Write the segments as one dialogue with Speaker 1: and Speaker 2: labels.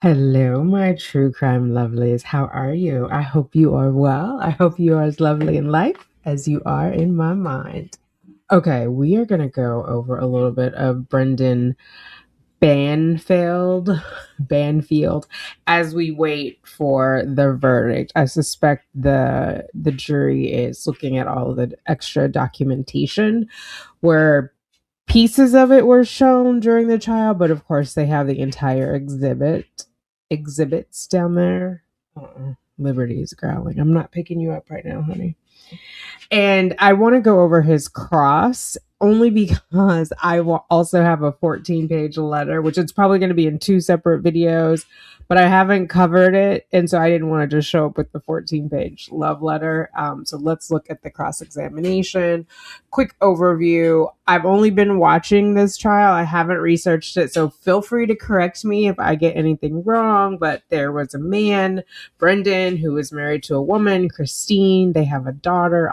Speaker 1: Hello, my true crime lovelies. How are you? I hope you are well. I hope you are as lovely in life as you are in my mind. Okay, we are going to go over a little bit of Brendan Banfield, Banfield, as we wait for the verdict. I suspect the jury is looking at all of the extra documentation where pieces of it were shown during the trial, but of course they have the entire exhibits down there. Liberty is growling. I'm not picking you up right now, honey. And I want to go over his cross only because I will also have a 14-page letter, which it's probably going to be in two separate videos, but I haven't covered it. And so I didn't want to just show up with the 14-page love letter. So let's look at the cross examination. Quick overview. I've only been watching this trial. I haven't researched it. So feel free to correct me if I get anything wrong. But there was a man, Brendan, who was married to a woman, Christine. They have a daughter.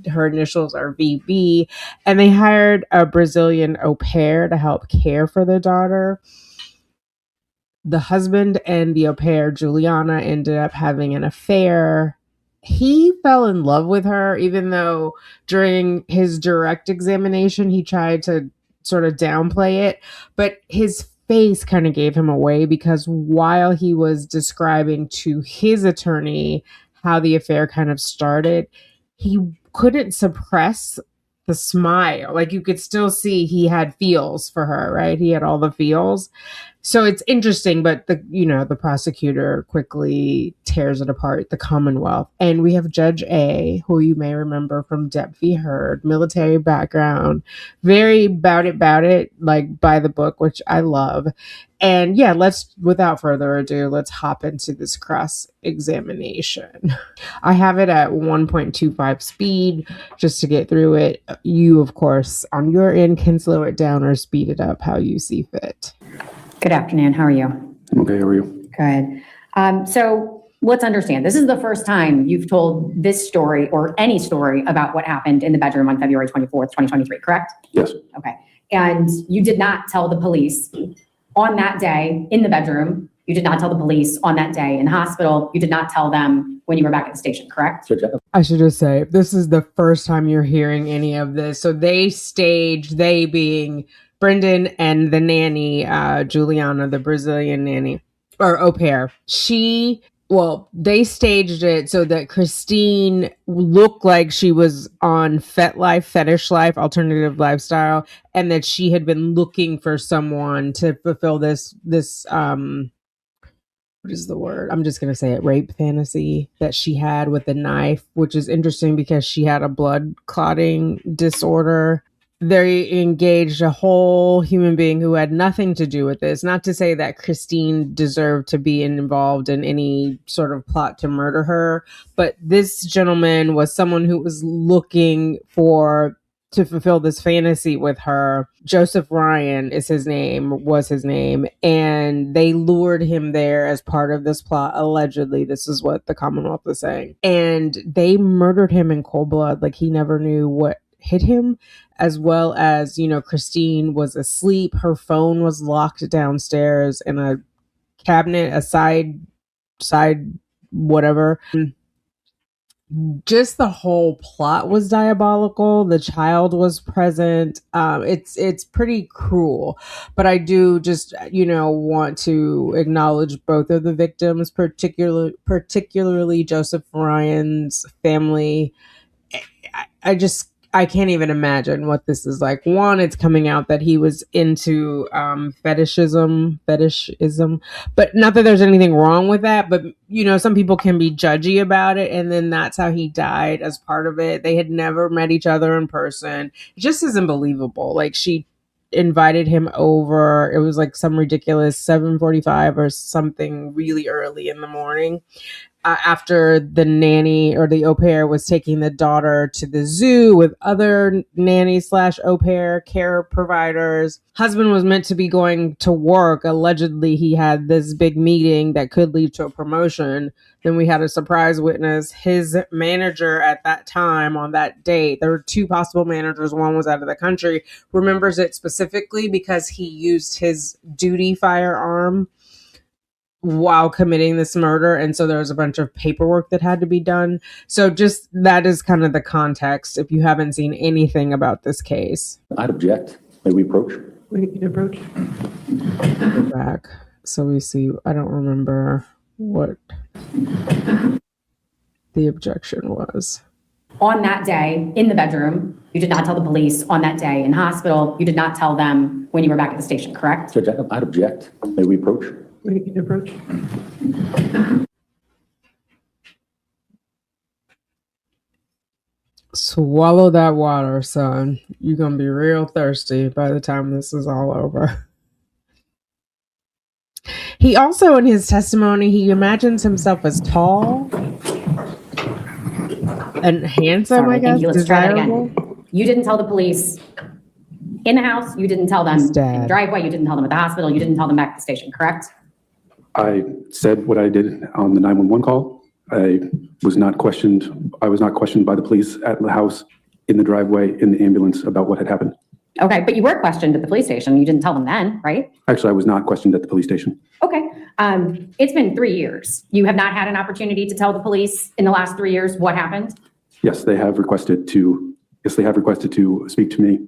Speaker 1: Her initials are VB, and they hired a Brazilian au pair to help care for the daughter. The husband and the au pair, Juliana, ended up having an affair. He fell in love with her, even though during his direct examination, he tried to sort of downplay it. But his face kind of gave him away because while he was describing to his attorney how the affair kind of started, he couldn't suppress the smile. Like you could still see he had feels for her, right? He had all the feels. So it's interesting, but the prosecutor quickly tears it apart, the Commonwealth. And we have Judge A, who you may remember from Depp v. Heard, military background, very about it, like by the book, which I love. And yeah, without further ado, let's hop into this cross examination. I have it at 1.25 speed just to get through it. You, of course, on your end can slow it down or speed it up how you see fit.
Speaker 2: Good afternoon. How are you?
Speaker 3: I'm okay. How are you?
Speaker 2: Good. So let's understand. This is the first time you've told this story or any story about what happened in the bedroom on February 24th, 2023, correct?
Speaker 3: Yes.
Speaker 2: Okay. And you did not tell the police on that day in the bedroom. You did not tell the police on that day in the hospital. You did not tell them when you were back at the station, correct?
Speaker 1: I should just say, this is the first time you're hearing any of this. So they being Brendan and the nanny, Juliana, the Brazilian nanny or au pair. They staged it so that Christine looked like she was on FetLife, Fetish Life, Alternative Lifestyle, and that she had been looking for someone to fulfill this what is the word? I'm just going to say it, rape fantasy that she had with the knife, which is interesting because she had a blood clotting disorder. They engaged a whole human being who had nothing to do with this. Not to say that Christine deserved to be involved in any sort of plot to murder her, but this gentleman was someone who was looking to fulfill this fantasy with her. Joseph Ryan was his name, and they lured him there as part of this plot. Allegedly, this is what the Commonwealth is saying. And they murdered him in cold blood. Like he never knew what hit him, as well as, Christine was asleep. Her phone was locked downstairs in a cabinet, a side whatever. Just the whole plot was diabolical. The child was present. It's pretty cruel, but I do just want to acknowledge both of the victims, particularly Joseph Ryan's family. I can't even imagine what this is like. One, it's coming out that he was into fetishism, but not that there's anything wrong with that, but some people can be judgy about it, and then that's how he died as part of it. They had never met each other in person. It just isn't believable. Like she invited him over. It was like some ridiculous 7:45 or something really early in the morning. After the nanny or the au pair was taking the daughter to the zoo with other nanny / au pair care providers. Husband was meant to be going to work. Allegedly, he had this big meeting that could lead to a promotion. Then we had a surprise witness. His manager at that time on that date, there were two possible managers. One was out of the country, remembers it specifically because he used his duty firearm while committing this murder. And so there was a bunch of paperwork that had to be done. So just that is kind of the context if you haven't seen anything about this case.
Speaker 3: I'd object. May we approach?
Speaker 4: We can approach.
Speaker 1: Go back. So we see, I don't remember what the objection was.
Speaker 2: On that day in the bedroom, you did not tell the police. On that day in hospital, you did not tell them when you were back at the station, correct?
Speaker 3: Judge, I'd object. May we approach?
Speaker 4: We can approach.
Speaker 1: Swallow that water, son. You're going to be real thirsty by the time this is all over. He also, in his testimony, he imagines himself as tall and handsome,
Speaker 2: Sorry,
Speaker 1: I guess.
Speaker 2: thank you. Let's try that
Speaker 1: desirable.
Speaker 2: again. You didn't tell the police in the house. You didn't tell them
Speaker 1: His
Speaker 2: in
Speaker 1: dad.
Speaker 2: the driveway. You didn't tell them at the hospital. You didn't tell them back at the station, correct?
Speaker 5: I said what I did on the 911 call. I was not questioned. I was not questioned by the police at the house, in the driveway, in the ambulance about what had happened.
Speaker 2: Okay, but you were questioned at the police station. You didn't tell them then, right?
Speaker 5: Actually, I was not questioned at the police station.
Speaker 2: Okay. It's been 3 years. You have not had an opportunity to tell the police in the last 3 years what happened?
Speaker 5: Yes, they have requested to. Yes, they have requested to speak to me.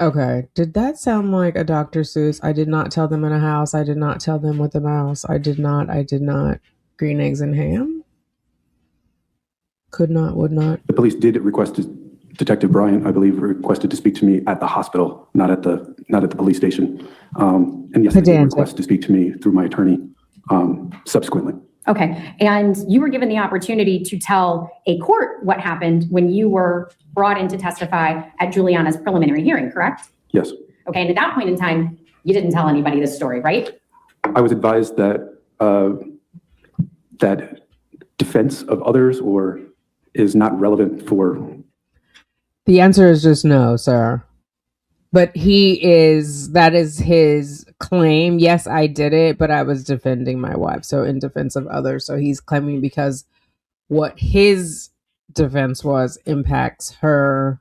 Speaker 1: Okay. Did that sound like a Dr. Seuss? I did not tell them in a house. I did not tell them with a mouse. I did not. Green eggs and ham? Could not, would not.
Speaker 5: The police did request Detective Bryant, I believe, requested to speak to me at the hospital, not at the police station. And yes, they did request to speak to me through my attorney subsequently.
Speaker 2: Okay. And you were given the opportunity to tell a court what happened when you were brought in to testify at Juliana's preliminary hearing, correct?
Speaker 5: Yes.
Speaker 2: Okay. And at that point in time, you didn't tell anybody this story, right?
Speaker 5: I was advised that that defense of others is not relevant for.
Speaker 1: The answer is just no, sir. But that is his claim. Yes, I did it, but I was defending my wife. So in defense of others. So he's claiming because what his defense was impacts her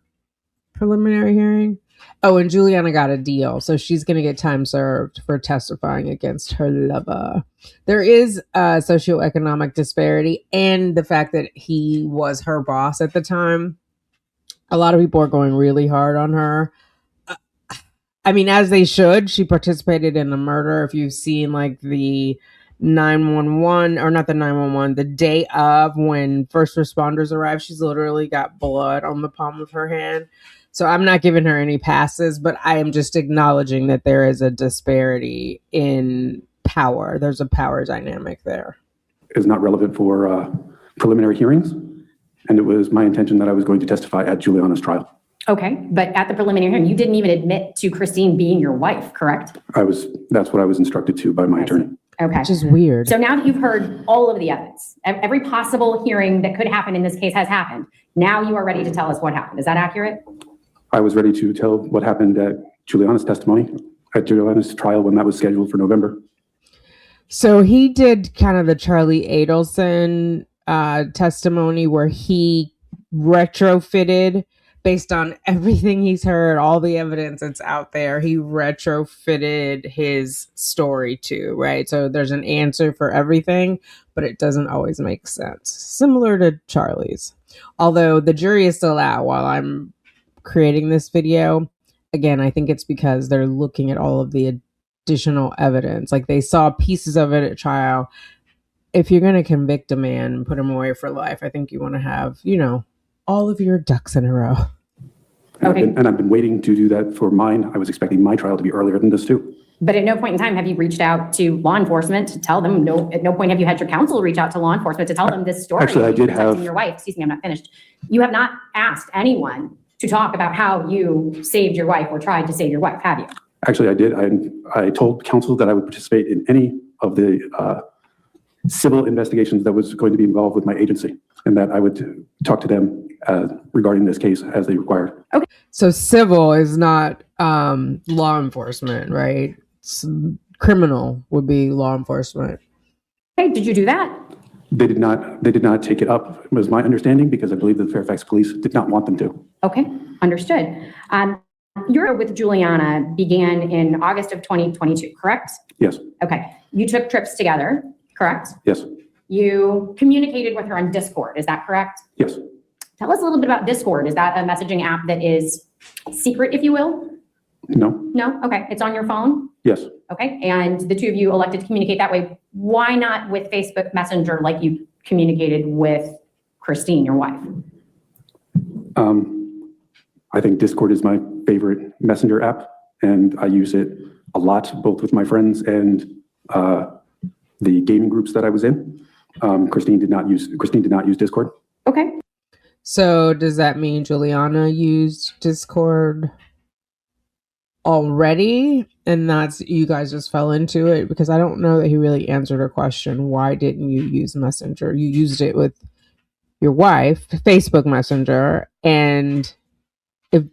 Speaker 1: preliminary hearing. Oh, and Juliana got a deal. So she's going to get time served for testifying against her lover. There is a socioeconomic disparity and the fact that he was her boss at the time. A lot of people are going really hard on her. I mean, as they should. She participated in a murder. If you've seen like the 911, or not the 911, the day of when first responders arrived, she's literally got blood on the palm of her hand. So I'm not giving her any passes, but I am just acknowledging that there is a disparity in power. There's a power dynamic there.
Speaker 5: Is not relevant for preliminary hearings. And it was my intention that I was going to testify at Juliana's trial.
Speaker 2: Okay. But at the preliminary hearing, you didn't even admit to Christine being your wife, correct?
Speaker 5: That's what I was instructed to by my attorney.
Speaker 2: Okay.
Speaker 1: Which is weird.
Speaker 2: So now that you've heard all of the evidence, every possible hearing that could happen in this case has happened. Now you are ready to tell us what happened. Is that accurate?
Speaker 5: I was ready to tell what happened at Juliana's testimony, at Juliana's trial when that was scheduled for November.
Speaker 1: So he did kind of the Charlie Adelson testimony where he retrofitted based on everything he's heard, all the evidence that's out there. He retrofitted his story too, right? So there's an answer for everything, but it doesn't always make sense. Similar to Charlie's. Although the jury is still out while I'm creating this video. Again, I think it's because they're looking at all of the additional evidence. Like they saw pieces of it at trial. If you're going to convict a man and put him away for life, I think you want to have, all of your ducks in a row.
Speaker 2: Okay.
Speaker 5: And I've been waiting to do that for mine. I was expecting my trial to be earlier than this too.
Speaker 2: But at no point in time have you reached out to law enforcement to tell them, at no point have you had your counsel reach out to law enforcement to tell them this story.
Speaker 5: Actually, I did have.
Speaker 2: Your wife, excuse me, I'm not finished. You have not asked anyone to talk about how you saved your wife or tried to save your wife, have you?
Speaker 5: Actually, I did. I told counsel that I would participate in any of the civil investigations that was going to be involved with my agency, and that I would talk to them regarding this case as they required.
Speaker 2: Okay.
Speaker 1: So civil is not law enforcement, right? Criminal would be law enforcement.
Speaker 2: Okay, did you do that?
Speaker 5: They did not take it up, was my understanding, because I believe the Fairfax police did not want them to.
Speaker 2: Okay, understood. Your with Juliana began in August of 2022, correct?
Speaker 5: Yes,
Speaker 2: Okay. You took trips together, correct?
Speaker 5: yes,
Speaker 2: You communicated with her on Discord, is that correct?
Speaker 5: yes.
Speaker 2: Tell us a little bit about Discord. Is that a messaging app that is secret, if you will?
Speaker 5: No,
Speaker 2: No? Okay. It's on your phone?
Speaker 5: yes.
Speaker 2: Okay. And the two of you elected to communicate that way. Why not with Facebook Messenger like you communicated with Christine, your wife?
Speaker 5: I think Discord is my favorite messenger app, and I use it a lot, both with my friends and the gaming groups that I was in. Christine did not use Discord.
Speaker 2: Okay.
Speaker 1: So does that mean Juliana used Discord already, and that's you guys just fell into it? Because I don't know that he really answered her question. Why didn't you use Messenger? You used it with your wife, Facebook Messenger, and if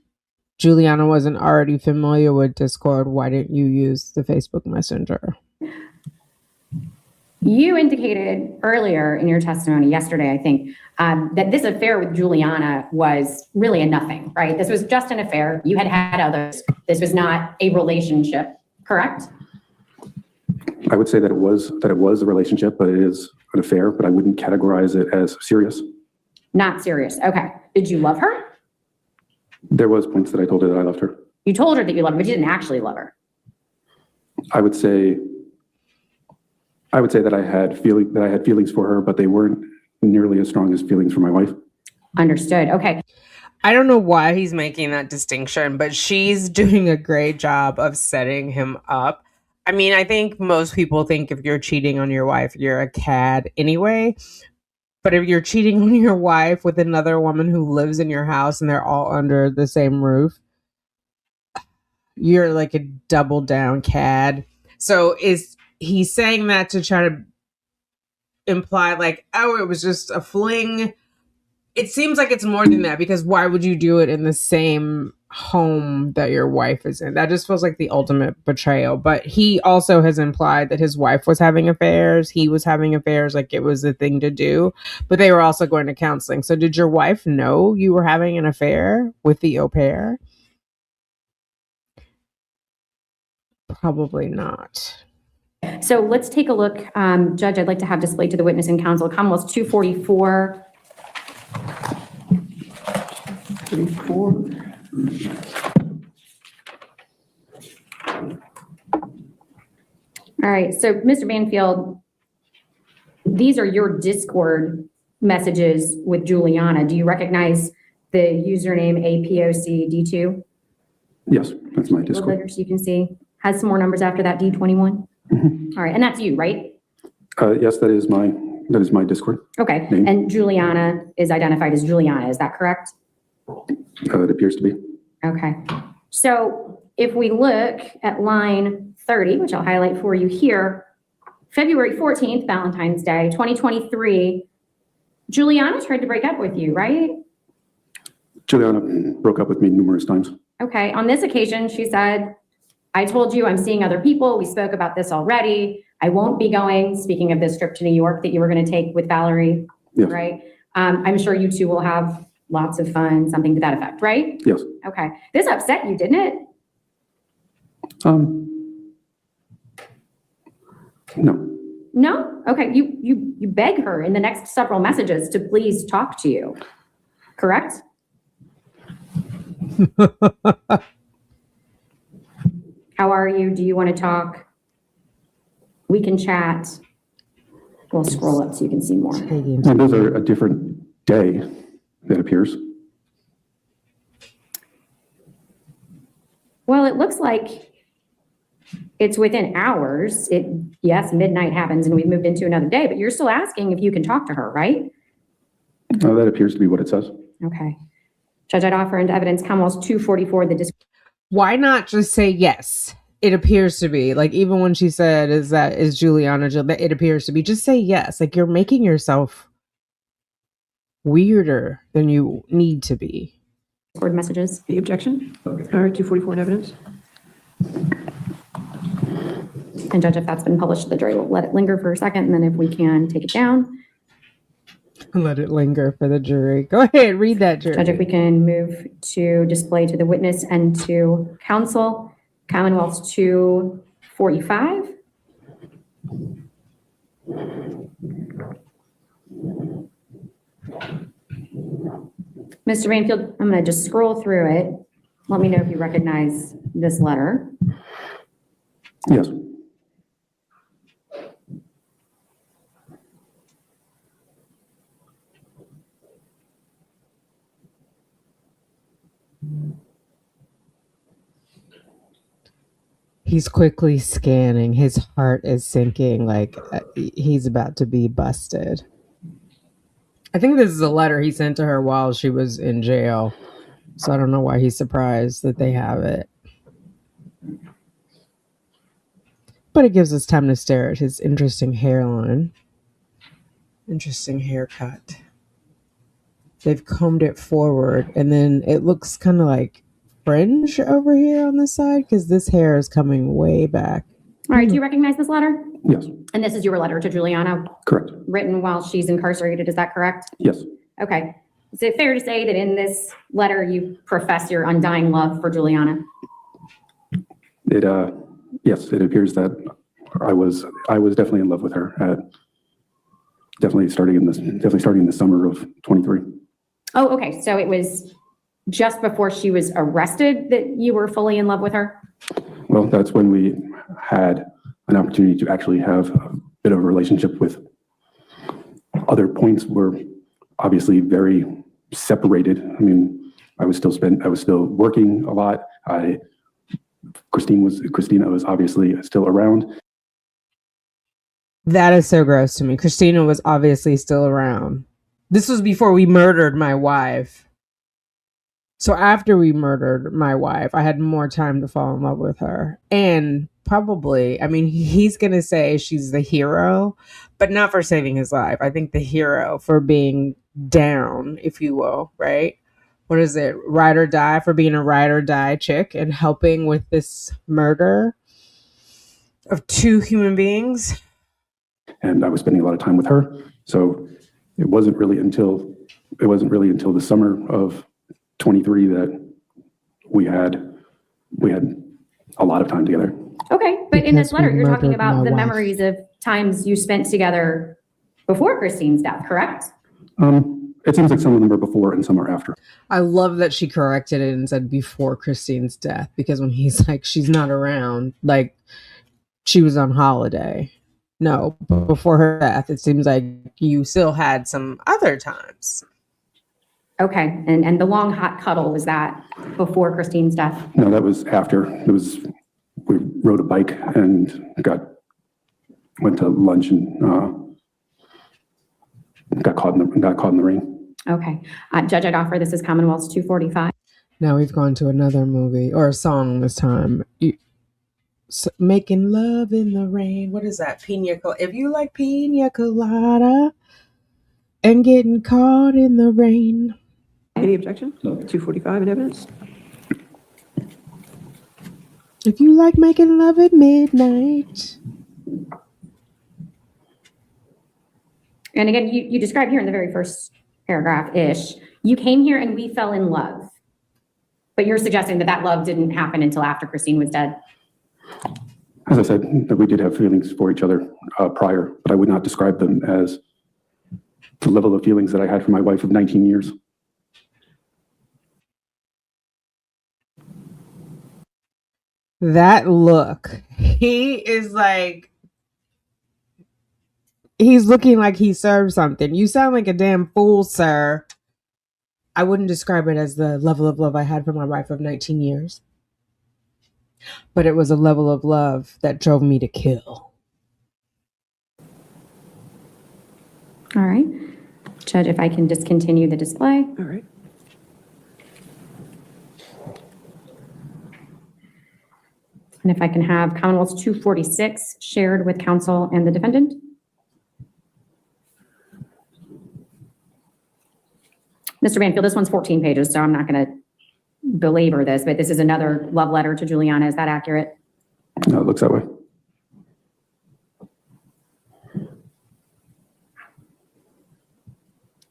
Speaker 1: Juliana wasn't already familiar with Discord, why didn't you use the Facebook Messenger?
Speaker 2: You indicated earlier in your testimony yesterday, I think, that this affair with Juliana was really a nothing, right? This was just an affair. You had had others. This was not a relationship, correct?
Speaker 5: I would say that it was a relationship, but it is an affair, but I wouldn't categorize it as serious.
Speaker 2: Not serious. Okay. Did you love her?
Speaker 5: There was points that I told her that I loved her.
Speaker 2: You told her that you loved her, but you didn't actually love her.
Speaker 5: I would say that I had feelings for her, but they weren't nearly as strong as feelings for my wife.
Speaker 2: Understood. Okay.
Speaker 1: I don't know why he's making that distinction, but she's doing a great job of setting him up. I mean, I think most people think if you're cheating on your wife, you're a cad anyway. But if you're cheating on your wife with another woman who lives in your house and they're all under the same roof, you're like a double down cad. So is he saying that to try to imply like, oh, it was just a fling? It seems like it's more than that, because why would you do it in the same home that your wife is in? That just feels like the ultimate betrayal. But he also has implied that his wife was having affairs. He was having affairs, like it was a thing to do. But they were also going to counseling. So did your wife know you were having an affair with the au pair? Probably not.
Speaker 2: So let's take a look. Judge, I'd like to have displayed to the witness and counsel Commonwealth 244.
Speaker 4: 34.
Speaker 2: All right, so Mr. Banfield, these are your Discord messages with Juliana. Do you recognize the username APOCD2?
Speaker 5: Yes, that's my Discord.
Speaker 2: Letters you can see. Has some more numbers after that, D21? All right, and that's you, right?
Speaker 5: Yes, that is my Discord.
Speaker 2: Okay,
Speaker 5: Name.
Speaker 2: and Juliana is identified as Juliana, is that correct?
Speaker 5: It appears to be.
Speaker 2: Okay, so if we look at line 30, which I'll highlight for you here, February 14th, Valentine's Day, 2023, Juliana tried to break up with you, right?
Speaker 5: Juliana broke up with me numerous times.
Speaker 2: Okay, on this occasion, she said, I told you I'm seeing other people. We spoke about this already. I won't be going, speaking of this trip to New York that you were going to take with Valerie,
Speaker 5: Yes.
Speaker 2: right? I'm sure you two will have lots of fun, something to that effect, right?
Speaker 5: Yes.
Speaker 2: Okay, this upset you, didn't it?
Speaker 5: No.
Speaker 2: No? Okay, you beg her in the next several messages to please talk to you, correct? How are you? Do you want to talk? We can chat. We'll scroll up so you can see more.
Speaker 5: And those are a different day, it appears.
Speaker 2: Well, it looks like it's within hours. Yes, midnight happens and we've moved into another day, but you're still asking if you can talk to her, right?
Speaker 5: That appears to be what it says.
Speaker 2: Okay. Judge, I'd offer into evidence Commonwealth 244,
Speaker 1: Why not just say yes? It appears to be. Like, even when she said, is Juliana, it appears to be. Just say yes. Like, you're making yourself weirder than you need to be.
Speaker 2: Discord messages.
Speaker 4: Any objection? All right, 244 in evidence.
Speaker 2: And Judge, if that's been published, the jury will let it linger for a second, and then if we can, take it down.
Speaker 1: Let it linger for the jury. Go ahead, read that, jury.
Speaker 2: Judge, if we can move to display to the witness and to counsel, Commonwealth's 245. Mr. Banfield, I'm going to just scroll through it. Let me know if you recognize this letter.
Speaker 5: Yes.
Speaker 1: He's quickly scanning. His heart is sinking like he's about to be busted. I think this is a letter he sent to her while she was in jail. So I don't know why he's surprised that they have it. But it gives us time to stare at his interesting hairline. Interesting haircut. They've combed it forward, and then it looks kind of like fringe over here on the side because this hair is coming way back.
Speaker 2: All right, do you recognize this letter?
Speaker 5: Yes.
Speaker 2: And this is your letter to Juliana,
Speaker 5: Correct.
Speaker 2: written while she's incarcerated, is that correct?
Speaker 5: Yes.
Speaker 2: Okay. Is it fair to say that in this letter you profess your undying love for Juliana?
Speaker 5: Yes, it appears that I was definitely in love with her. Definitely starting in the summer of 23.
Speaker 2: Oh, okay. So it was just before she was arrested that you were fully in love with her?
Speaker 5: Well, that's when we had an opportunity to actually have a bit of a relationship. With other points were obviously very separated. I mean, I was still working a lot. Christina was obviously still around.
Speaker 1: That is so gross to me. Christina was obviously still around. This was before we murdered my wife. So after we murdered my wife, I had more time to fall in love with her. And probably, I mean, he's going to say she's the hero, but not for saving his life. I think the hero for being down, if you will, right? What is it? Ride or die, for being a ride or die chick and helping with this murder of two human beings.
Speaker 5: And I was spending a lot of time with her. So it wasn't really until the summer of 23 that we had a lot of time together.
Speaker 2: Okay, but in this
Speaker 1: Because we
Speaker 2: letter, you're talking
Speaker 1: murdered
Speaker 2: about
Speaker 1: my
Speaker 2: the
Speaker 1: wife.
Speaker 2: memories of times you spent together before Christine's death, correct?
Speaker 5: It seems like some of them are before and some are after.
Speaker 1: I love that she corrected it and said before Christine's death, because when he's like, she's not around, like she was on holiday. No, before her death, it seems like you still had some other times.
Speaker 2: Okay, and the long hot cuddle, was that before Christine's death?
Speaker 5: No, that was after. We rode a bike and went to lunch and got caught in the rain.
Speaker 2: Okay, Judge, I'd offer this is Commonwealth's 245.
Speaker 1: Now we've gone to another movie or a song this time. Making love in the rain. What is that? Pina colada. If you like pina colada and getting caught in the rain.
Speaker 4: Any objection? 245 in evidence?
Speaker 1: If you like making love at midnight.
Speaker 2: And again, you described here in the very first paragraph-ish, you came here and we fell in love. But you're suggesting that love didn't happen until after Christine was dead.
Speaker 5: As I said, that we did have feelings for each other prior, but I would not describe them as the level of feelings that I had for my wife of 19 years.
Speaker 1: That look. He is like, he's looking like he served something. You sound like a damn fool, sir. I wouldn't describe it as the level of love I had for my wife of 19 years. But it was a level of love that drove me to kill.
Speaker 2: All right. Judge, if I can discontinue the display.
Speaker 4: All right.
Speaker 2: And if I can have Commonwealth's 246 shared with counsel and the defendant. Mr. Banfield, this one's 14 pages, so I'm not going to belabor this, but this is another love letter to Juliana. Is that accurate?
Speaker 5: No, it looks that way.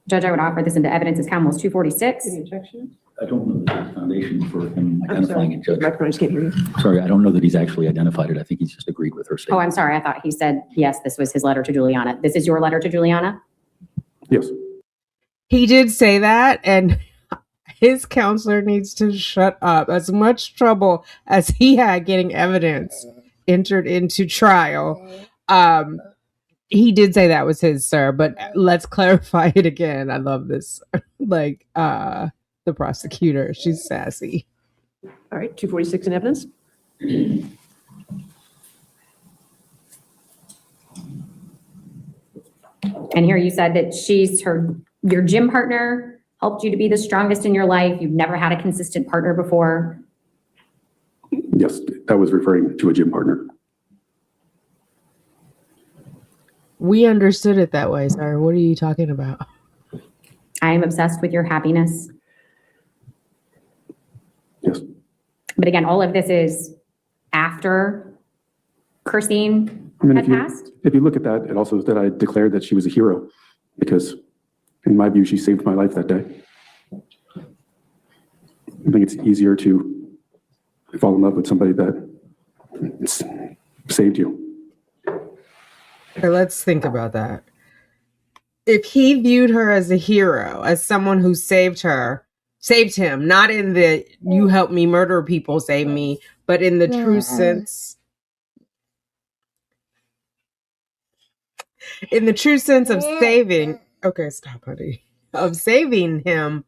Speaker 2: Judge, I would offer this into evidence as Commonwealth's 246.
Speaker 4: Any objection?
Speaker 3: I don't know that there's foundation for him
Speaker 4: I'm
Speaker 3: identifying
Speaker 4: sorry.
Speaker 3: it, Judge.
Speaker 4: Microphone, I just can't hear you.
Speaker 3: Sorry, I don't know that he's actually identified it. I think he's just agreed with her
Speaker 2: Oh,
Speaker 3: statement.
Speaker 2: I'm sorry. I thought he said, yes, this was his letter to Juliana. This is your letter to Juliana?
Speaker 5: Yes.
Speaker 1: He did say that, and his counselor needs to shut up. As much trouble as he had getting evidence entered into trial, he did say that was his, sir. But let's clarify it again. I love this. Like the prosecutor, she's sassy.
Speaker 4: All right, 246 in evidence.
Speaker 2: And here you said that she's your gym partner, helped you to be the strongest in your life. You've never had a consistent partner before.
Speaker 5: Yes, that was referring to a gym partner.
Speaker 1: We understood it that way, sir. What are you talking about?
Speaker 2: I am obsessed with your happiness.
Speaker 5: Yes.
Speaker 2: But again, all of this is after Christine
Speaker 5: I mean,
Speaker 2: had passed.
Speaker 5: if you look at that, it also that I declared that she was a hero because, in my view, she saved my life that day. I think it's easier to fall in love with somebody that saved you.
Speaker 1: Okay, let's think about that. If he viewed her as a hero, as someone who saved him, not in the you helped me murder people, save me, but in the true sense, of saving. Okay, stop, honey. Of saving him.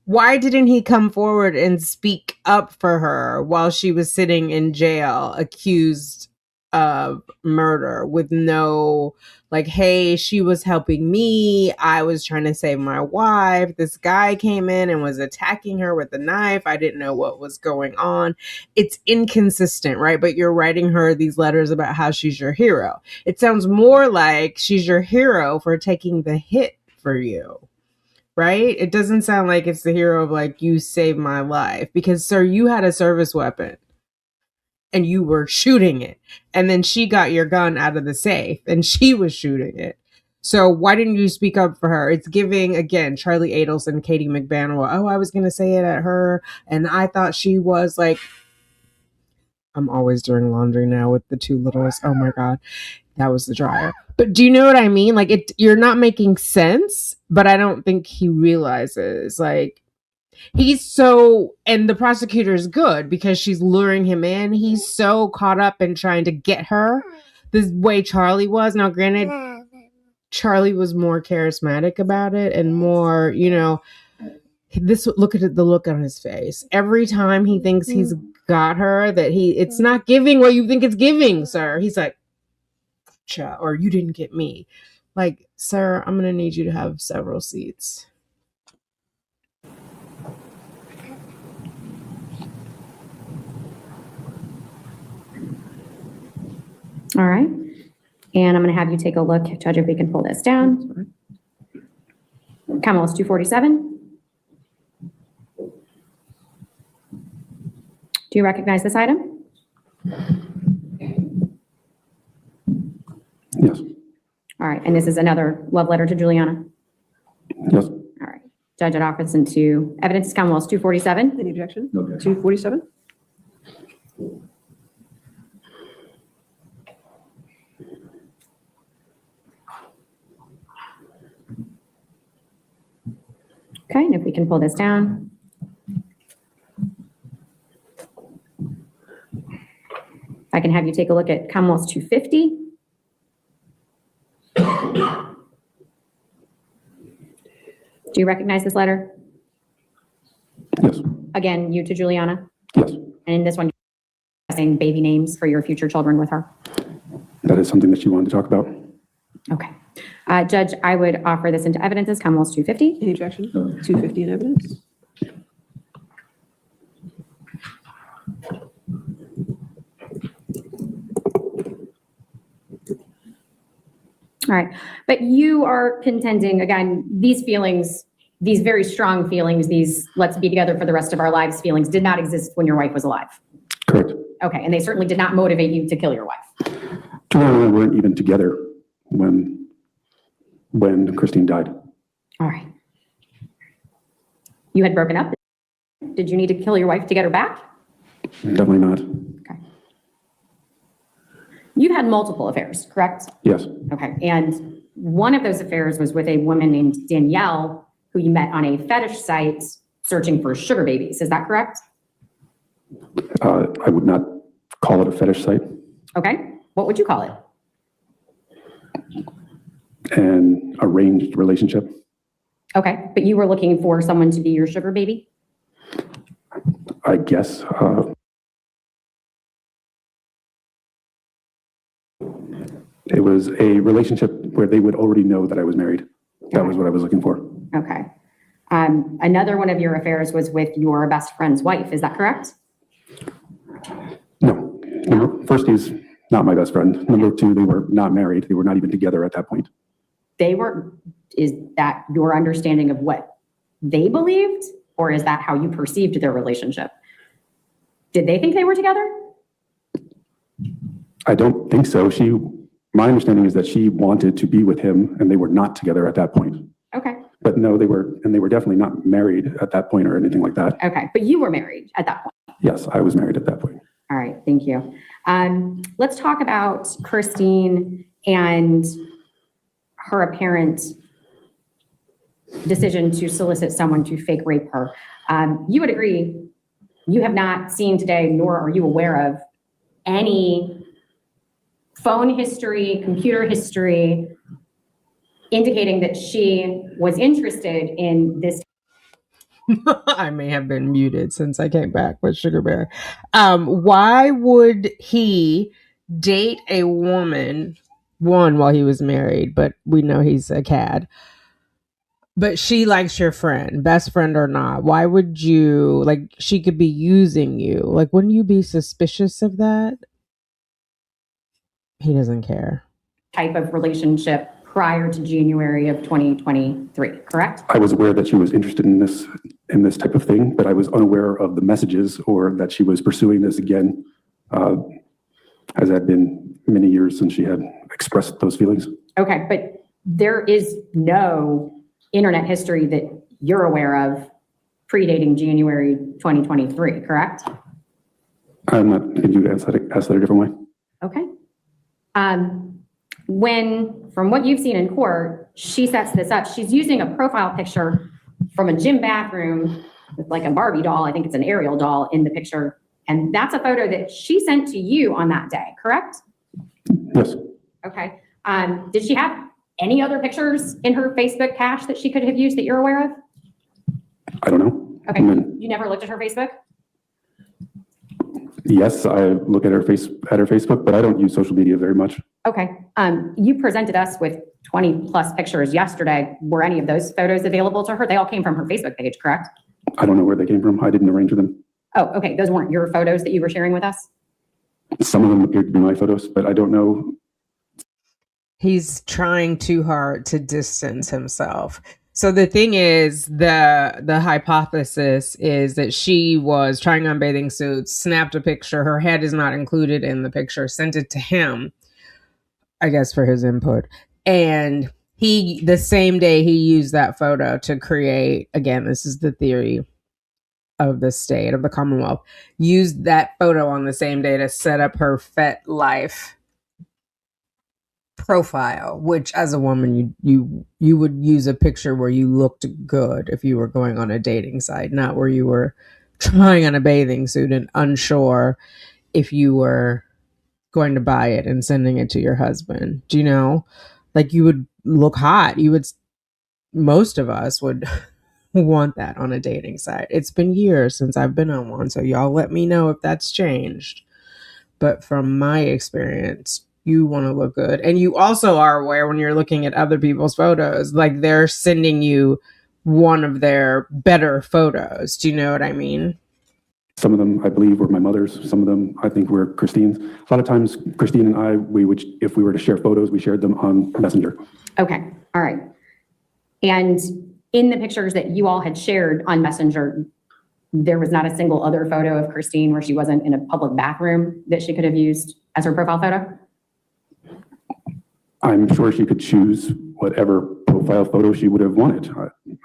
Speaker 1: Why didn't he come forward and speak up for her while she was sitting in jail, accused of murder, with no, like, hey, she was helping me, I was trying to save my wife, this guy came in and was attacking her with a knife, I didn't know what was going on. It's inconsistent, right? But you're writing her these letters about how she's your hero. It sounds more like she's your hero for taking the hit for you, right? It doesn't sound like it's the hero of like, you saved my life, because sir, you had a service weapon and you were shooting it, and then she got your gun out of the safe and she was shooting it. So why didn't you speak up for her? It's giving, again, Charlie Adelson, Katie McBanwell. Oh, I was going to say it at her, and I thought she was like, I'm always doing laundry now with the two littles. Oh my God, that was the dryer. But do you know what I mean? Like, you're not making sense, but I don't think he realizes, like, he's so, and the prosecutor is good because she's luring him in. He's so caught up in trying to get her the way Charlie was. Now, granted, Charlie was more charismatic about it and more, look at the look on his face. Every time he thinks he's got her, that it's not giving what you think it's giving, sir. He's like, or you didn't get me. Like, sir, I'm going to need you to have several seats.
Speaker 2: All right. And I'm going to have you take a look, Judge, if we can pull this down. Commonwealth's 247. Do you recognize this item?
Speaker 5: Yes.
Speaker 2: All right. And this is another love letter to Juliana.
Speaker 5: Yes.
Speaker 2: All right. Judge, it offers into evidence, Commonwealth's 247.
Speaker 4: Any objection?
Speaker 3: No objection.
Speaker 4: 247.
Speaker 2: Okay, and if we can pull this down. If I can have you take a look at Commonwealth's 250. Do you recognize this letter?
Speaker 5: Yes.
Speaker 2: Again, you to Juliana?
Speaker 5: Yes.
Speaker 2: And in this one, you're saying baby names for your future children with her?
Speaker 5: That is something that she wanted to talk about.
Speaker 2: Okay. Judge, I would offer this into evidence as Commonwealth's 250.
Speaker 4: Any objection?
Speaker 3: No.
Speaker 4: 250 in evidence.
Speaker 2: All right. But you are contending, again, these feelings, these very strong feelings, these let's be together for the rest of our lives feelings did not exist when your wife was alive.
Speaker 5: Correct.
Speaker 2: Okay. And they certainly did not motivate you to kill your wife.
Speaker 5: Juliana and I weren't even together when Christine died.
Speaker 2: All right. You had broken up. Did you need to kill your wife to get her back?
Speaker 5: Definitely not.
Speaker 2: Okay. You've had multiple affairs, correct?
Speaker 5: Yes,
Speaker 2: Okay. And one of those affairs was with a woman named Danielle, who you met on a fetish site searching for sugar babies. Is that correct?
Speaker 5: I would not call it a fetish site.
Speaker 2: Okay. What would you call it?
Speaker 5: An arranged relationship.
Speaker 2: Okay. But you were looking for someone to be your sugar baby?
Speaker 5: I guess. It was a relationship where they would already know that I was married. That was what I was looking for.
Speaker 2: Okay. Another one of your affairs was with your best friend's wife. Is that correct?
Speaker 5: No. First, he's not my best friend. Number two, they were not married. They were not even together at that point.
Speaker 2: They were, is that your understanding of what they believed, or is that how you perceived their relationship? Did they think they were together?
Speaker 5: I don't think so. My understanding is that she wanted to be with him and they were not together at that point.
Speaker 2: Okay.
Speaker 5: But no, they were definitely not married at that point or anything like that.
Speaker 2: Okay. But you were married at that point.
Speaker 5: Yes, I was married at that point.
Speaker 2: All right. Thank you. Let's talk about Christine and her apparent decision to solicit someone to fake rape her. You would agree, you have not seen today, nor are you aware of any phone history, computer history, indicating that she was interested in this.
Speaker 1: I may have been muted since I came back with Sugar Bear. Why would he date a woman, one, while he was married, but we know he's a cad, but she likes your friend, best friend or not? Why would you, like, she could be using you? Like, wouldn't you be suspicious of that? He doesn't care.
Speaker 2: Type of relationship prior to January of 2023, correct?
Speaker 5: I was aware that she was interested in this type of thing, but I was unaware of the messages or that she was pursuing this again, as it had been many years since she had expressed those feelings.
Speaker 2: Okay, but there is no internet history that you're aware of predating January 2023, correct?
Speaker 5: I'm not, could you ask that a different way?
Speaker 2: Okay. From what you've seen in court, she sets this up. She's using a profile picture from a gym bathroom with like a Barbie doll. I think it's an Ariel doll in the picture. And that's a photo that she sent to you on that day, correct?
Speaker 5: Yes.
Speaker 2: Okay. Did she have any other pictures in her Facebook cache that she could have used that you're aware of?
Speaker 5: I don't know.
Speaker 2: Okay. You never looked at her Facebook?
Speaker 5: Yes, I look at her Facebook, but I don't use social media very much.
Speaker 2: Okay. You presented us with 20 plus pictures yesterday. Were any of those photos available to her? They all came from her Facebook page, correct?
Speaker 5: I don't know where they came from. I didn't arrange them.
Speaker 2: Oh, okay. Those weren't your photos that you were sharing with us?
Speaker 5: Some of them appeared to be my photos, but I don't know.
Speaker 1: He's trying too hard to distance himself. So the thing is, the hypothesis is that she was trying on bathing suits, snapped a picture, her head is not included in the picture, sent it to him, I guess for his input. And he, the same day he used that photo to create, again, this is the theory of the state, of the Commonwealth, used that photo on the same day to set up her FetLife profile, which as a woman you would use a picture where you looked good if you were going on a dating site, not where you were trying on a bathing suit and unsure if you were going to buy it and sending it to your husband. Do you know? Like, you would look hot. Most of us would want that on a dating site. It's been years since I've been on one, so y'all let me know if that's changed. But from my experience, you want to look good. And you also are aware when you're looking at other people's photos, like they're sending you one of their better photos. Do you know what I mean?
Speaker 5: Some of them, I believe, were my mother's. Some of them, I think, were Christine's. A lot of times, Christine and I, if we were to share photos, we shared them on Messenger.
Speaker 2: Okay. All right. And in the pictures that you all had shared on Messenger, there was not a single other photo of Christine where she wasn't in a public bathroom that she could have used as her profile photo?
Speaker 5: I'm sure she could choose whatever profile photo she would have wanted.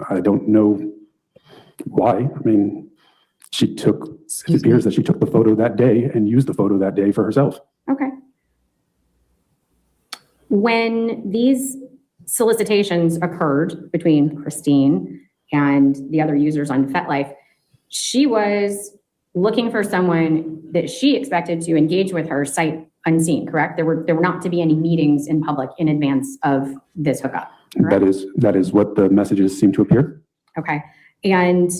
Speaker 5: I don't know why. I mean, it appears that she took the photo that day and used the photo that day for herself.
Speaker 2: Okay. When these solicitations occurred between Christine and the other users on FetLife, she was looking for someone that she expected to engage with her sight unseen, correct? There were not to be any meetings in public in advance of this hookup. Correct?
Speaker 5: That is what the messages seem to appear.
Speaker 2: Okay. And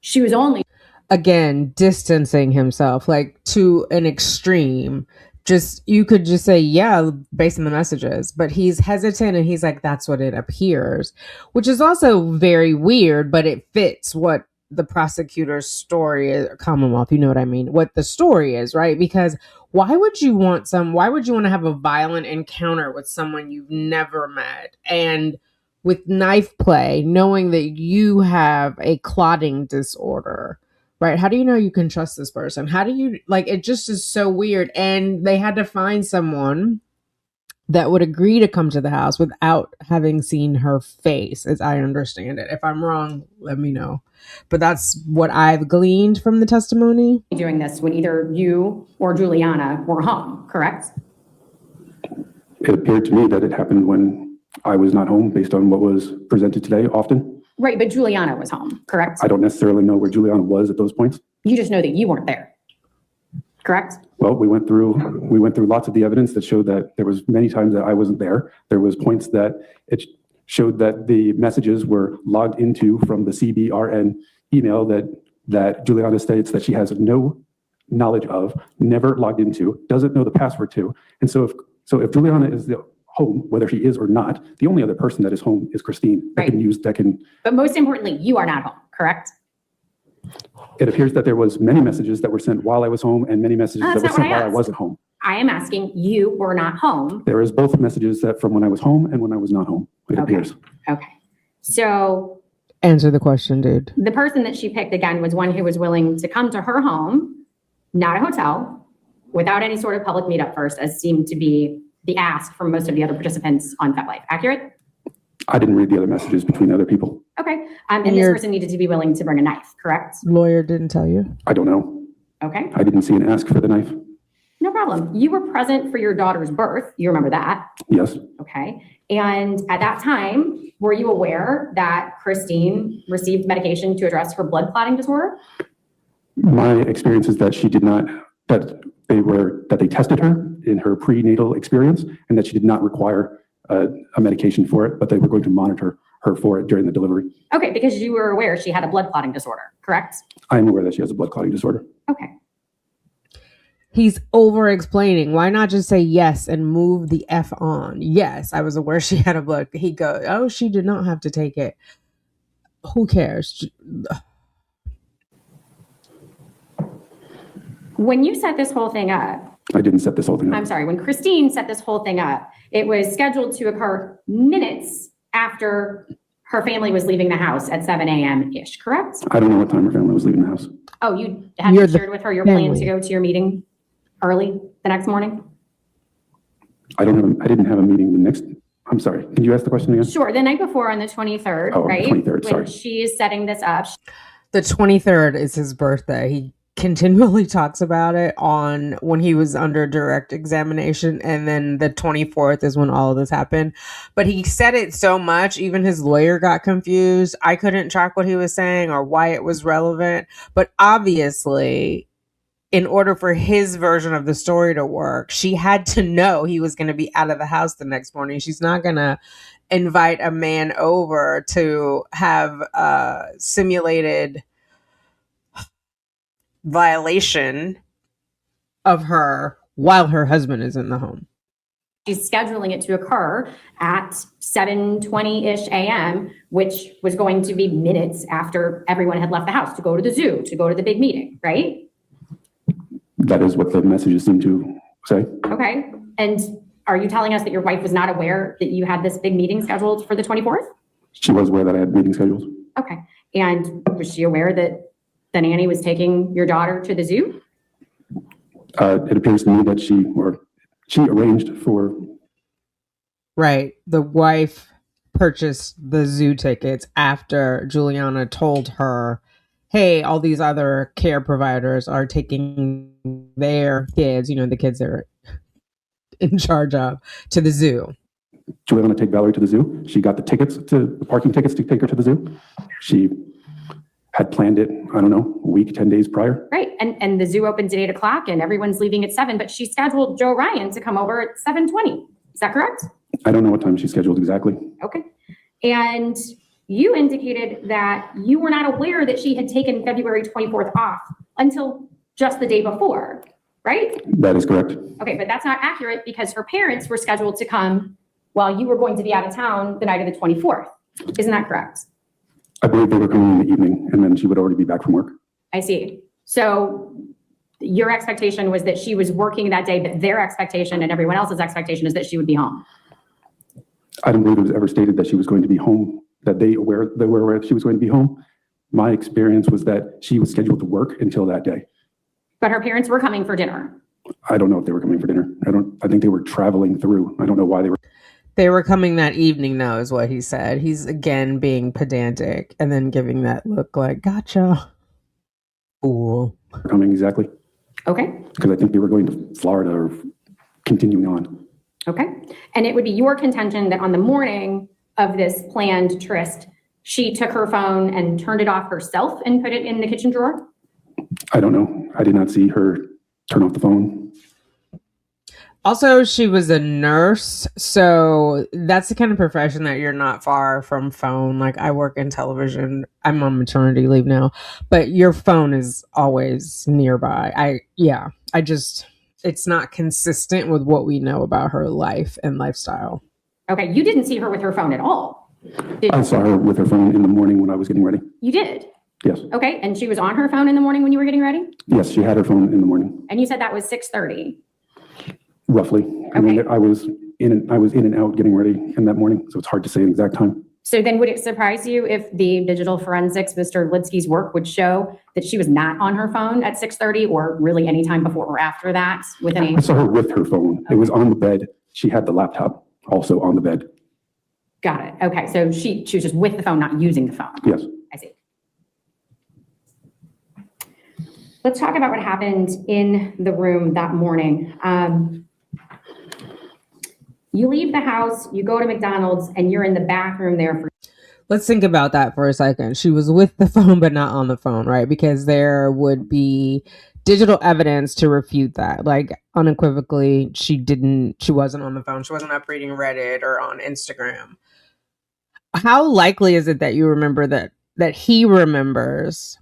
Speaker 2: she was only
Speaker 1: Again, distancing himself like to an extreme. Just, you could just say, yeah, based on the messages, but he's hesitant and he's like, that's what it appears, which is also very weird, but it fits what the prosecutor's story is, Commonwealth, you know what I mean? What the story is, right? Because why would you want to have a violent encounter with someone you've never met and with knife play, knowing that you have a clotting disorder? Right? How do you know you can trust this person? How do you, like, it just is so weird. And they had to find someone that would agree to come to the house without having seen her face, as I understand it. If I'm wrong, let me know. But that's what I've gleaned from the testimony.
Speaker 2: doing this when either you or Juliana were home, correct?
Speaker 5: It appeared to me that it happened when I was not home based on what was presented today often.
Speaker 2: Right, but Juliana was home, correct?
Speaker 5: I don't necessarily know where Juliana was at those points.
Speaker 2: You just know that you weren't there, correct?
Speaker 5: Well, we went through lots of the evidence that showed that there was many times that I wasn't there. There was points that it showed that the messages were logged into from the CBRN email that Juliana states that she has no knowledge of, never logged into, doesn't know the password to. And so if Juliana is the home, whether she is or not, the only other person that is home is Christine.
Speaker 2: Right. But most importantly, you are not home, correct?
Speaker 5: It appears that there was many messages that were sent while I was home and many messages
Speaker 2: That's
Speaker 5: that were
Speaker 2: not what
Speaker 5: sent
Speaker 2: I
Speaker 5: while I
Speaker 2: asked.
Speaker 5: wasn't home.
Speaker 2: I am asking, you were not home.
Speaker 5: There is both messages that from when I was home and when I was not home, it
Speaker 2: Okay.
Speaker 5: appears.
Speaker 2: Okay. So
Speaker 1: Answer the question, dude.
Speaker 2: the person that she picked again was one who was willing to come to her home, not a hotel, without any sort of public meetup first, as seemed to be the ask from most of the other participants on FetLife. Accurate?
Speaker 5: I didn't read the other messages between other people.
Speaker 2: Okay. And this
Speaker 1: You're-
Speaker 2: person needed to be willing to bring a knife, correct?
Speaker 1: Lawyer didn't tell you.
Speaker 5: I don't know.
Speaker 2: Okay.
Speaker 5: I didn't see an ask for the knife.
Speaker 2: No problem. You were present for your daughter's birth. You remember that?
Speaker 5: Yes.
Speaker 2: Okay. And at that time, were you aware that Christine received medication to address her blood clotting disorder?
Speaker 5: My experience is that she did not, that they tested her in her prenatal experience and that she did not require a medication for it, but they were going to monitor her for it during the delivery.
Speaker 2: Okay, because you were aware she had a blood clotting disorder, correct?
Speaker 5: I am aware that she has a blood clotting disorder.
Speaker 2: Okay.
Speaker 1: He's over explaining. Why not just say yes and move the F on? Yes, I was aware she had a blood. He goes, oh, she did not have to take it. Who cares?
Speaker 2: When you set this whole thing up,
Speaker 5: I didn't set this whole thing
Speaker 2: I'm
Speaker 5: up.
Speaker 2: sorry, when Christine set this whole thing up, it was scheduled to occur minutes after her family was leaving the house at 7 a.m.-ish, correct?
Speaker 5: I don't know what time her family was leaving the house.
Speaker 2: Oh, you had
Speaker 1: You're the
Speaker 2: shared with her your plan
Speaker 1: family.
Speaker 2: to go to your meeting early the next morning?
Speaker 5: I didn't have a meeting the next, I'm sorry. Can you ask the question again?
Speaker 2: Sure, the night before on the 23rd,
Speaker 5: Oh, on the
Speaker 2: right?
Speaker 5: 23rd, sorry.
Speaker 2: When she is setting this up,
Speaker 1: The 23rd is his birthday. He continually talks about it on when he was under direct examination, and then the 24th is when all of this happened. But he said it so much, even his lawyer got confused. I couldn't track what he was saying or why it was relevant. But obviously, in order for his version of the story to work, she had to know he was going to be out of the house the next morning. She's not going to invite a man over to have simulated violation of her while her husband is in the home.
Speaker 2: she's scheduling it to occur at 7:20-ish a.m., which was going to be minutes after everyone had left the house to go to the zoo, to go to the big meeting, right?
Speaker 5: That is what the messages seem to say.
Speaker 2: Okay. And are you telling us that your wife was not aware that you had this big meeting scheduled for the 24th?
Speaker 5: She was aware that I had meeting schedules.
Speaker 2: Okay. And was she aware that the nanny was taking your daughter to the zoo?
Speaker 5: It appears to me that she arranged for,
Speaker 1: Right. The wife purchased the zoo tickets after Juliana told her, hey, all these other care providers are taking their kids, the kids they're in charge of, to the zoo.
Speaker 5: Juliana take Valerie to the zoo. She got the parking tickets to take her to the zoo. She had planned it, I don't know, a week, 10 days prior.
Speaker 2: Right. And the zoo opens at 8 o'clock and everyone's leaving at 7, but she scheduled Joe Ryan to come over at 7:20. Is that correct?
Speaker 5: I don't know what time she scheduled exactly.
Speaker 2: Okay. And you indicated that you were not aware that she had taken February 24th off until just the day before, right?
Speaker 5: That is correct.
Speaker 2: Okay, but that's not accurate because her parents were scheduled to come while you were going to be out of town the night of the 24th. Isn't that correct?
Speaker 5: I believe they were coming in the evening, and then she would already be back from work.
Speaker 2: I see. So your expectation was that she was working that day, but their expectation and everyone else's expectation is that she would be home.
Speaker 5: I don't believe it was ever stated that she was going to be home, that they were aware that she was going to be home. My experience was that she was scheduled to work until that day.
Speaker 2: But her parents were coming for dinner.
Speaker 5: I don't know if they were coming for dinner. I think they were traveling through. I don't know why they were.
Speaker 1: They were coming that evening, though, is what he said. He's again being pedantic and then giving that look like, gotcha. Fool.
Speaker 5: Coming exactly.
Speaker 2: Okay.
Speaker 5: Because I think they were going to Florida or continuing on.
Speaker 2: Okay. And it would be your contention that on the morning of this planned tryst, she took her phone and turned it off herself and put it in the kitchen drawer?
Speaker 5: I don't know. I did not see her turn off the phone.
Speaker 1: Also, she was a nurse, so that's the kind of profession that you're not far from phone. Like, I work in television. I'm on maternity leave now, but your phone is always nearby. It's not consistent with what we know about her life and lifestyle.
Speaker 2: Okay, you didn't see her with her phone at all.
Speaker 5: I saw her with her phone in the morning when I was getting ready.
Speaker 2: You did?
Speaker 5: Yes.
Speaker 2: Okay, and she was on her phone in the morning when you were getting ready?
Speaker 5: Yes, she had her phone in the morning,
Speaker 2: And you said that was 6:30.
Speaker 5: roughly. I mean, I was in and out getting ready in that morning, so it's hard to say an exact time.
Speaker 2: So then would it surprise you if the digital forensics, Mr. Litsky's work, would show that she was not on her phone at 6:30 or really any time before or after that with any?
Speaker 5: I saw her with her phone. It was on the bed. She had the laptop also on the bed.
Speaker 2: Got it. Okay, so she was just with the phone, not using the phone.
Speaker 5: Yes.
Speaker 2: I see. Let's talk about what happened in the room that morning. You leave the house, you go to McDonald's, and you're in the bathroom there for.
Speaker 1: Let's think about that for a second. She was with the phone, but not on the phone, right? Because there would be digital evidence to refute that. Like, unequivocally, she wasn't on the phone. She wasn't up reading Reddit or on Instagram. How likely is it that you remember that he remembers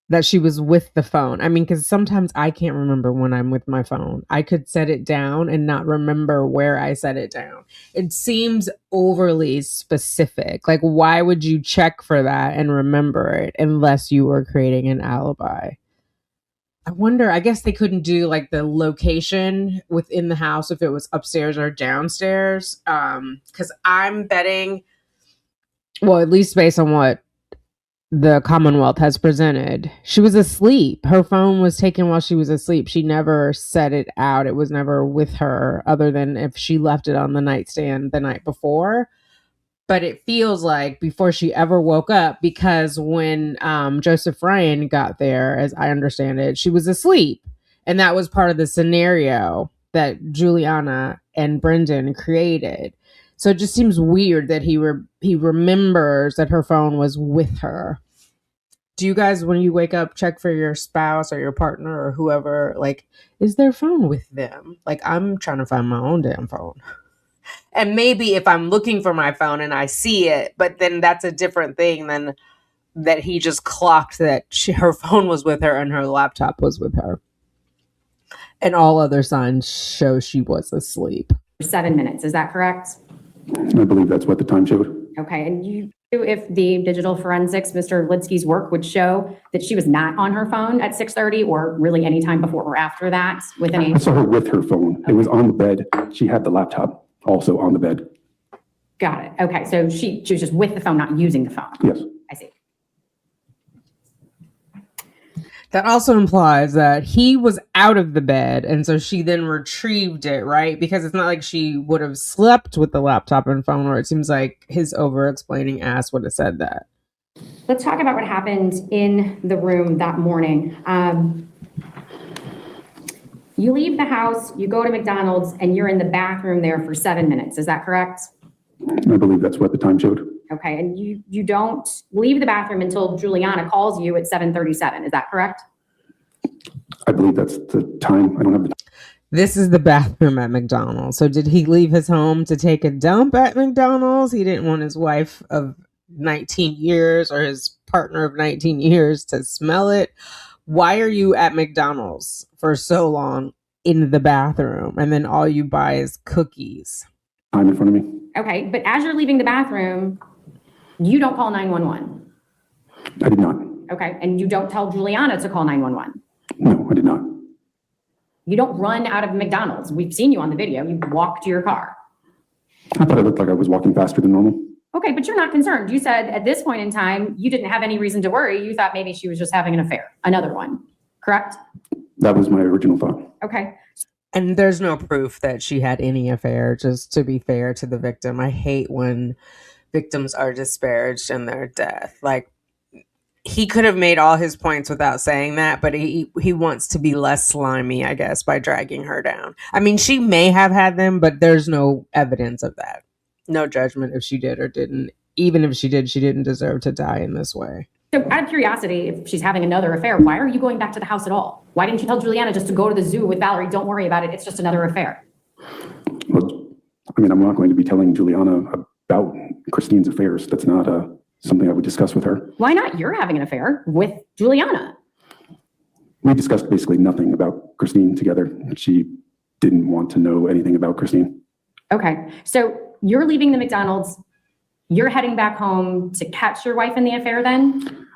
Speaker 1: that she was with the phone? I mean, because sometimes I can't remember when I'm with my phone. I could set it down and not remember where I set it down. It seems overly specific. Like, why would you check for that and remember it unless you were creating an alibi? I wonder, I guess they couldn't do like the location within the house if it was upstairs or downstairs. Because I'm betting, well, at least based on what the Commonwealth has presented, she was asleep. Her phone was taken while she was asleep. She never set it out. It was never with her, other than if she left it on the nightstand the night before. But it feels like before she ever woke up, because when Joseph Ryan got there, as I understand it, she was asleep. And that was part of the scenario that Juliana and Brendan created. So it just seems weird that he remembers that her phone was with her. Do you guys, when you wake up, check for your spouse or your partner or whoever, like, is their phone with them? Like, I'm trying to find my own damn phone. And maybe if I'm looking for my phone and I see it, but then that's a different thing than that he just clocked that her phone was with her and her laptop was with her. And all other signs show she was asleep.
Speaker 2: 7 minutes, is that correct?
Speaker 5: I believe that's what the time showed.
Speaker 2: Okay, and you, if the digital forensics, Mr. Litsky's work would show that she was not on her phone at 6:30 or really any time before or after that with any?
Speaker 5: I saw her with her phone. It was on the bed. She had the laptop also on the bed.
Speaker 2: Got it. Okay, so she was just with the phone, not using the phone.
Speaker 5: Yes.
Speaker 2: I see.
Speaker 1: That also implies that he was out of the bed, and so she then retrieved it, right? Because it's not like she would have slept with the laptop and phone, or it seems like his over-explaining ass would have said that.
Speaker 2: Let's talk about what happened in the room that morning. You leave the house, you go to McDonald's, and you're in the bathroom there for 7 minutes. Is that correct?
Speaker 5: I believe that's what the time showed.
Speaker 2: Okay, and you don't leave the bathroom until Juliana calls you at 7:37. Is that correct?
Speaker 5: I believe that's the time. I don't have the
Speaker 1: This is the bathroom at McDonald's. So did he leave his home to take a dump at McDonald's? He didn't want his wife of 19 years or his partner of 19 years to smell it. Why are you at McDonald's for so long in the bathroom and then all you buy is cookies?
Speaker 5: time in front of me.
Speaker 2: Okay, but as you're leaving the bathroom, you don't call 911.
Speaker 5: I did not.
Speaker 2: Okay, and you don't tell Juliana to call 911.
Speaker 5: No, I did not.
Speaker 2: You don't run out of McDonald's. We've seen you on the video. You walk to your car.
Speaker 5: I thought it looked like I was walking faster than normal.
Speaker 2: Okay, but you're not concerned. You said at this point in time, you didn't have any reason to worry. You thought maybe she was just having an affair, another one, correct?
Speaker 5: That was my original thought.
Speaker 2: Okay,
Speaker 1: And there's no proof that she had any affair, just to be fair to the victim. I hate when victims are disparaged in their death. Like, he could have made all his points without saying that, but he wants to be less slimy, I guess, by dragging her down. I mean, she may have had them, but there's no evidence of that. No judgment if she did or didn't. Even if she did, she didn't deserve to die in this way.
Speaker 2: so out of curiosity, if she's having another affair, why are you going back to the house at all? Why didn't you tell Juliana just to go to the zoo with Valerie? Don't worry about it. It's just another affair.
Speaker 5: Well, I mean, I'm not going to be telling Juliana about Christine's affairs. That's not something I would discuss with her.
Speaker 2: Why not? You're having an affair with Juliana.
Speaker 5: We discussed basically nothing about Christine together. She didn't want to know anything about Christine.
Speaker 2: Okay, so you're leaving the McDonald's. You're heading back home to catch your wife in the affair then?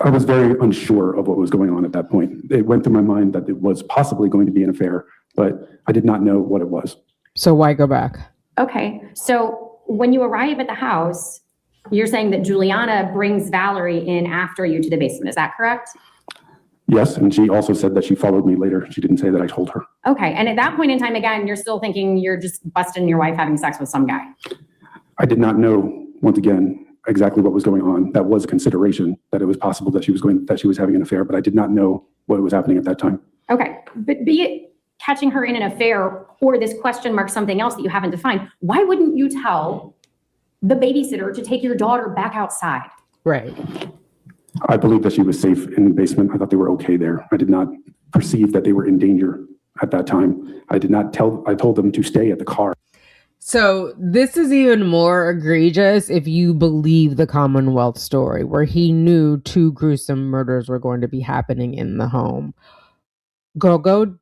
Speaker 5: I was very unsure of what was going on at that point. It went through my mind that it was possibly going to be an affair, but I did not know what it was.
Speaker 1: So why go back?
Speaker 2: Okay, so when you arrive at the house, you're saying that Juliana brings Valerie in after you to the basement. Is that correct?
Speaker 5: Yes, and she also said that she followed me later. She didn't say that I told her.
Speaker 2: Okay, and at that point in time, again, you're still thinking you're just busting your wife having sex with some guy.
Speaker 5: I did not know, once again, exactly what was going on. That was a consideration, that it was possible that she was having an affair, but I did not know what was happening at that time.
Speaker 2: Okay, but be it catching her in an affair or this question mark something else that you haven't defined, why wouldn't you tell the babysitter to take your daughter back outside?
Speaker 1: Right.
Speaker 5: I believe that she was safe in the basement. I thought they were okay there. I did not perceive that they were in danger at that time. I told them to stay at the car.
Speaker 1: So this is even more egregious if you believe the Commonwealth story, where he knew 2 gruesome murders were going to be happening in the home. Girl, go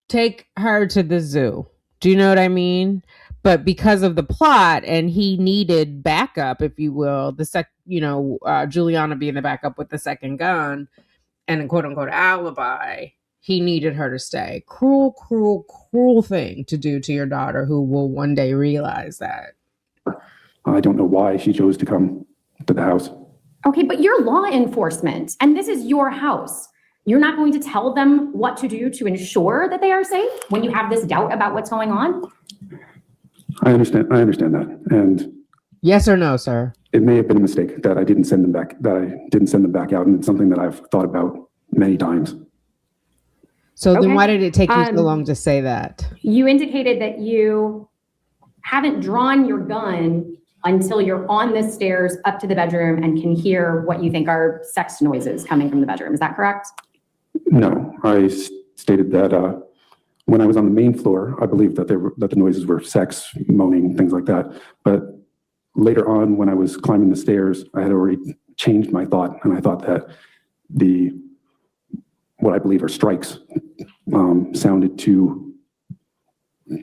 Speaker 1: take her to the zoo. Do you know what I mean? But because of the plot, and he needed backup, if you will, Juliana being the backup with the second gun and a quote unquote alibi, he needed her to stay. Cruel, cruel, cruel thing to do to your daughter, who will one day realize that.
Speaker 5: I don't know why she chose to come to the house.
Speaker 2: Okay, but you're law enforcement, and this is your house. You're not going to tell them what to do to ensure that they are safe when you have this doubt about what's going on?
Speaker 5: I understand that. And
Speaker 1: Yes or no, sir?
Speaker 5: it may have been a mistake that I didn't send them back out. And it's something that I've thought about many times.
Speaker 1: So
Speaker 2: Okay.
Speaker 1: then why did it take you so long to say that?
Speaker 2: You indicated that you haven't drawn your gun until you're on the stairs up to the bedroom and can hear what you think are sex noises coming from the bedroom. Is that correct?
Speaker 5: No, I stated that when I was on the main floor, I believed that the noises were sex, moaning, things like that. But later on, when I was climbing the stairs, I had already changed my thought, and I thought that what I believe are strikes sounded too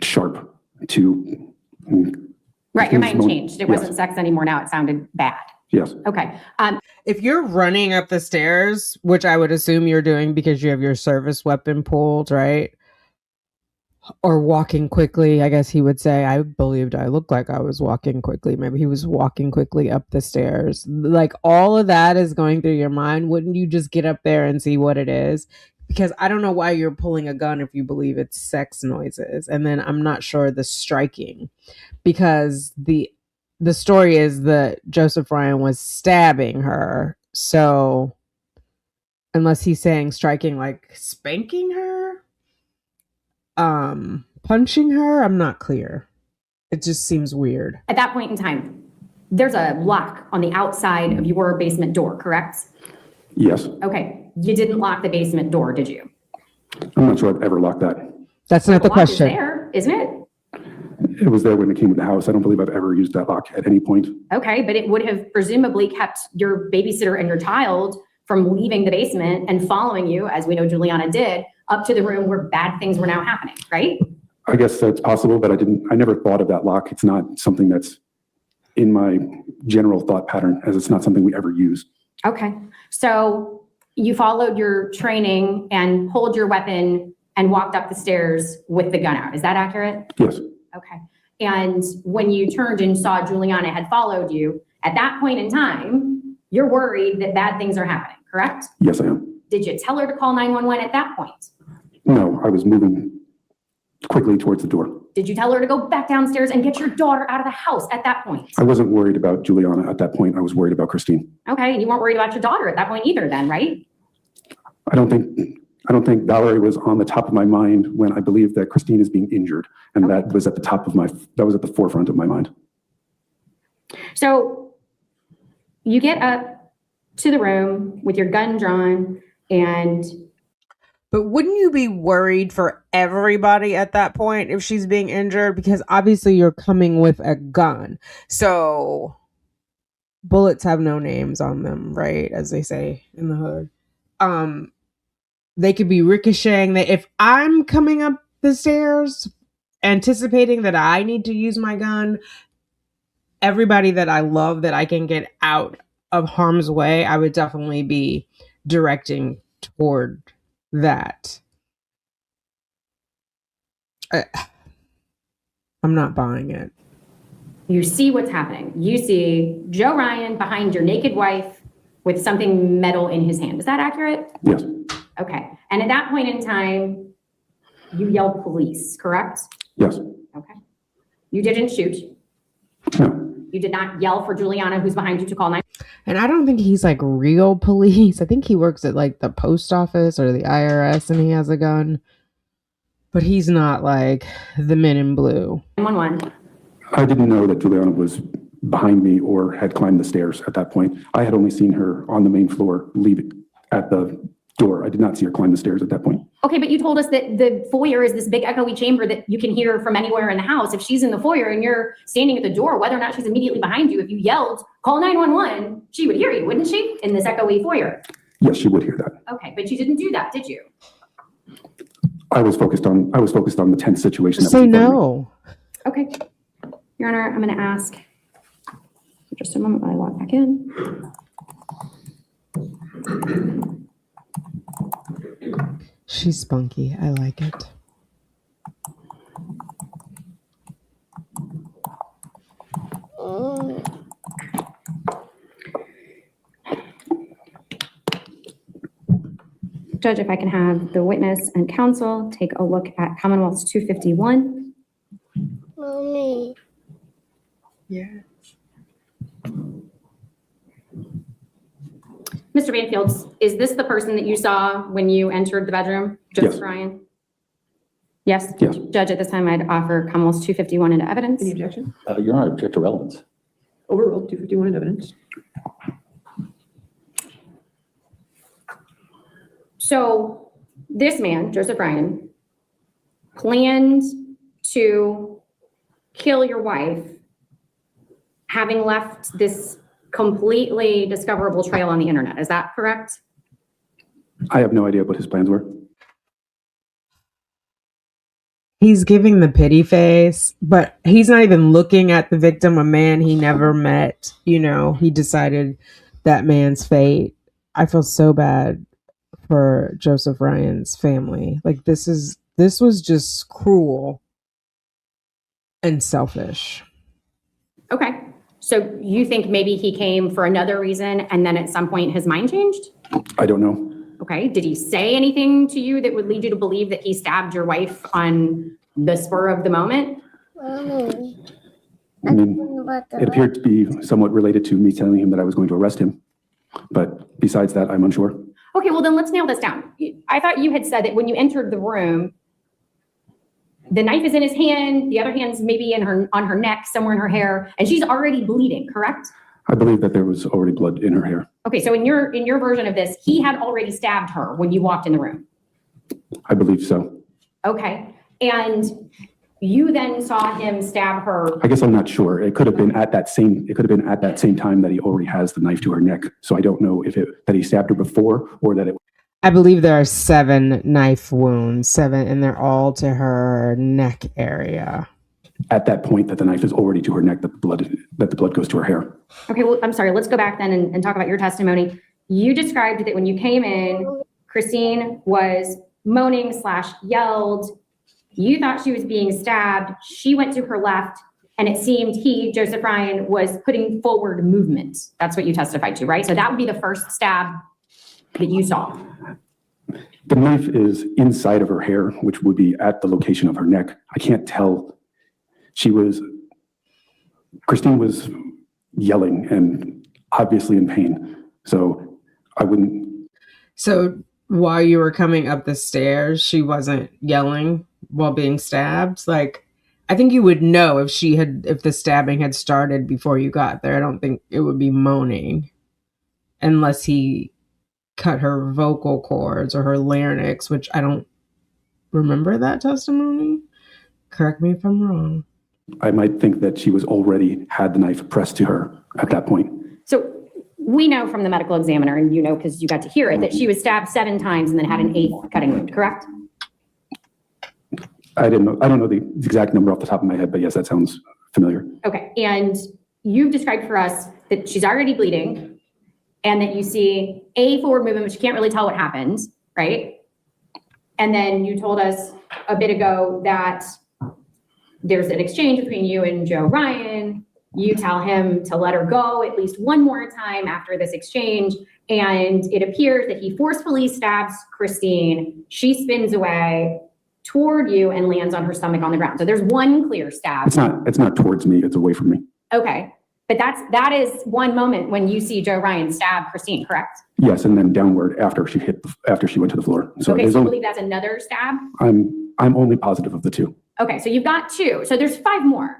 Speaker 5: sharp, too.
Speaker 2: Right, your mind changed. It wasn't sex anymore. Now it sounded bad.
Speaker 5: Yes.
Speaker 2: Okay.
Speaker 1: If you're running up the stairs, which I would assume you're doing because you have your service weapon pulled, right? or walking quickly. I guess he would say, I believed I looked like I was walking quickly. Maybe he was walking quickly up the stairs. Like all of that is going through your mind. Wouldn't you just get up there and see what it is? Because I don't know why you're pulling a gun if you believe it's sex noises. And then I'm not sure the striking, because the story is that Joseph Ryan was stabbing her. So unless he's saying striking like spanking her, punching her, I'm not clear. It just seems weird.
Speaker 2: At that point in time, there's a lock on the outside of your basement door, correct?
Speaker 5: Yes.
Speaker 2: Okay, you didn't lock the basement door, did you?
Speaker 5: I'm not sure I've ever locked that.
Speaker 1: That's not the
Speaker 2: lock is
Speaker 1: question.
Speaker 2: there, isn't it?
Speaker 5: It was there when it came to the house. I don't believe I've ever used that lock at any point.
Speaker 2: Okay, but it would have presumably kept your babysitter and your child from leaving the basement and following you, as we know Juliana did, up to the room where bad things were now happening, right?
Speaker 5: I guess that's possible, but I never thought of that lock. It's not something that's in my general thought pattern, as it's not something we ever use.
Speaker 2: Okay, so you followed your training and pulled your weapon and walked up the stairs with the gun out. Is that accurate?
Speaker 5: Yes.
Speaker 2: Okay. And when you turned and saw Juliana had followed you, at that point in time, you're worried that bad things are happening, correct?
Speaker 5: Yes, I am.
Speaker 2: Did you tell her to call 911 at that point?
Speaker 5: No, I was moving quickly towards the door.
Speaker 2: Did you tell her to go back downstairs and get your daughter out of the house at that point?
Speaker 5: I wasn't worried about Juliana at that point. I was worried about Christine.
Speaker 2: Okay, and you weren't worried about your daughter at that point either then, right?
Speaker 5: I don't think Valerie was on the top of my mind when I believed that Christine is being injured, and that was at the forefront of my mind.
Speaker 2: So you get up to the room with your gun drawn and
Speaker 1: But wouldn't you be worried for everybody at that point if she's being injured? Because obviously you're coming with a gun. So bullets have no names on them, right? As they say in the hood. They could be ricocheting. If I'm coming up the stairs anticipating that I need to use my gun, everybody that I love that I can get out of harm's way, I would definitely be directing toward that. I'm not buying it.
Speaker 2: you see what's happening. You see Joe Ryan behind your naked wife with something metal in his hand. Is that accurate?
Speaker 5: Yes.
Speaker 2: Okay. And at that point in time, you yelled police, correct?
Speaker 5: Yes.
Speaker 2: Okay. You didn't shoot.
Speaker 5: No.
Speaker 2: You did not yell for Juliana, who's behind you, to call 911.
Speaker 1: And I don't think he's like real police. I think he works at like the post office or the IRS and he has a gun. But he's not like the men in blue.
Speaker 5: I didn't know that Juliana was behind me or had climbed the stairs at that point. I had only seen her on the main floor leave at the door. I did not see her climb the stairs at that point.
Speaker 2: Okay, but you told us that the foyer is this big echoey chamber that you can hear from anywhere in the house. If she's in the foyer and you're standing at the door, whether or not she's immediately behind you, if you yelled, call 911, she would hear you, wouldn't she? In this echoey foyer.
Speaker 5: Yes, she would hear that.
Speaker 2: Okay, but you didn't do that, did you?
Speaker 5: I was focused on the tense situation.
Speaker 1: Say no.
Speaker 2: Okay. Your Honor, I'm going to ask for just a moment while I log back in.
Speaker 1: She's spunky. I like it.
Speaker 2: Judge, if I can have the witness and counsel take a look at Commonwealth's 251.
Speaker 6: Mommy.
Speaker 1: Yeah.
Speaker 2: Mr. Banfield, is this the person that you saw when you entered the bedroom? Joseph
Speaker 5: Yes.
Speaker 2: Ryan? Yes?
Speaker 5: Yes.
Speaker 2: Judge, at this time, I'd offer Commonwealth's 251 into evidence.
Speaker 4: Any objection?
Speaker 3: Your Honor, object to relevance.
Speaker 4: Overruled, 251 in evidence.
Speaker 2: So this man, Joseph Ryan, planned to kill your wife, having left this completely discoverable trail on the internet. Is that correct?
Speaker 5: I have no idea what his plans were.
Speaker 1: He's giving the pity face, but he's not even looking at the victim, a man he never met. You know, he decided that man's fate. I feel so bad for Joseph Ryan's family. Like, this is This was just cruel and selfish.
Speaker 2: Okay. So you think maybe he came for another reason and then at some point his mind changed?
Speaker 5: I don't know.
Speaker 2: Okay. Did he say anything to you that would lead you to believe that he stabbed your wife on the spur of the moment?
Speaker 6: Mommy.
Speaker 5: I mean, it appeared to be somewhat related to me telling him that I was going to arrest him. But besides that, I'm unsure.
Speaker 2: Okay, well then let's nail this down. I thought you had said that when you entered the room, the knife is in his hand, the other hand's maybe on her neck, somewhere in her hair, and she's already bleeding, correct?
Speaker 5: I believe that there was already blood in her hair.
Speaker 2: Okay, so in your version of this, he had already stabbed her when you walked in the room.
Speaker 5: I believe so.
Speaker 2: Okay, and you then saw him stab her.
Speaker 5: I guess I'm not sure. It could have been at that same time that he already has the knife to her neck. So I don't know if that he stabbed her before or that it.
Speaker 1: I believe there are 7 knife wounds, and they're all to her neck area.
Speaker 5: At that point that the knife is already to her neck, that the blood goes to her hair.
Speaker 2: Okay, well, I'm sorry. Let's go back then and talk about your testimony. You described that when you came in, Christine was moaning / yelled. You thought she was being stabbed. She went to her left, and it seemed Joseph Ryan, was putting forward movement. That's what you testified to, right? So that would be the first stab that you saw.
Speaker 5: The knife is inside of her hair, which would be at the location of her neck. I can't tell. Christine was yelling and obviously in pain. So I wouldn't.
Speaker 1: So while you were coming up the stairs, she wasn't yelling while being stabbed? Like, I think you would know if the stabbing had started before you got there. I don't think it would be moaning unless he cut her vocal cords or her larynx, which I don't remember that testimony. Correct me if I'm wrong.
Speaker 5: I might think that she was already had the knife pressed to her at that point.
Speaker 2: So we know from the medical examiner, and you know because you got to hear it, that she was stabbed 7 times and then had an 8th cutting wound, correct?
Speaker 5: I don't know the exact number off the top of my head, but yes, that sounds familiar.
Speaker 2: Okay, and you've described for us that she's already bleeding and that you see a forward movement, but you can't really tell what happened, right? And then you told us a bit ago that there's an exchange between you and Joe Ryan. You tell him to let her go at least one more time after this exchange. And it appears that he forcefully stabs Christine. She spins away toward you and lands on her stomach on the ground. So there's one clear stab.
Speaker 5: It's not towards me, it's away from me.
Speaker 2: Okay. But that is one moment when you see Joe Ryan stab Christine, correct?
Speaker 5: Yes, and then downward after she went to the floor. So
Speaker 2: okay, so you believe that's another stab?
Speaker 5: I'm only positive of the 2.
Speaker 2: Okay, so you've got 2. So there's 5 more.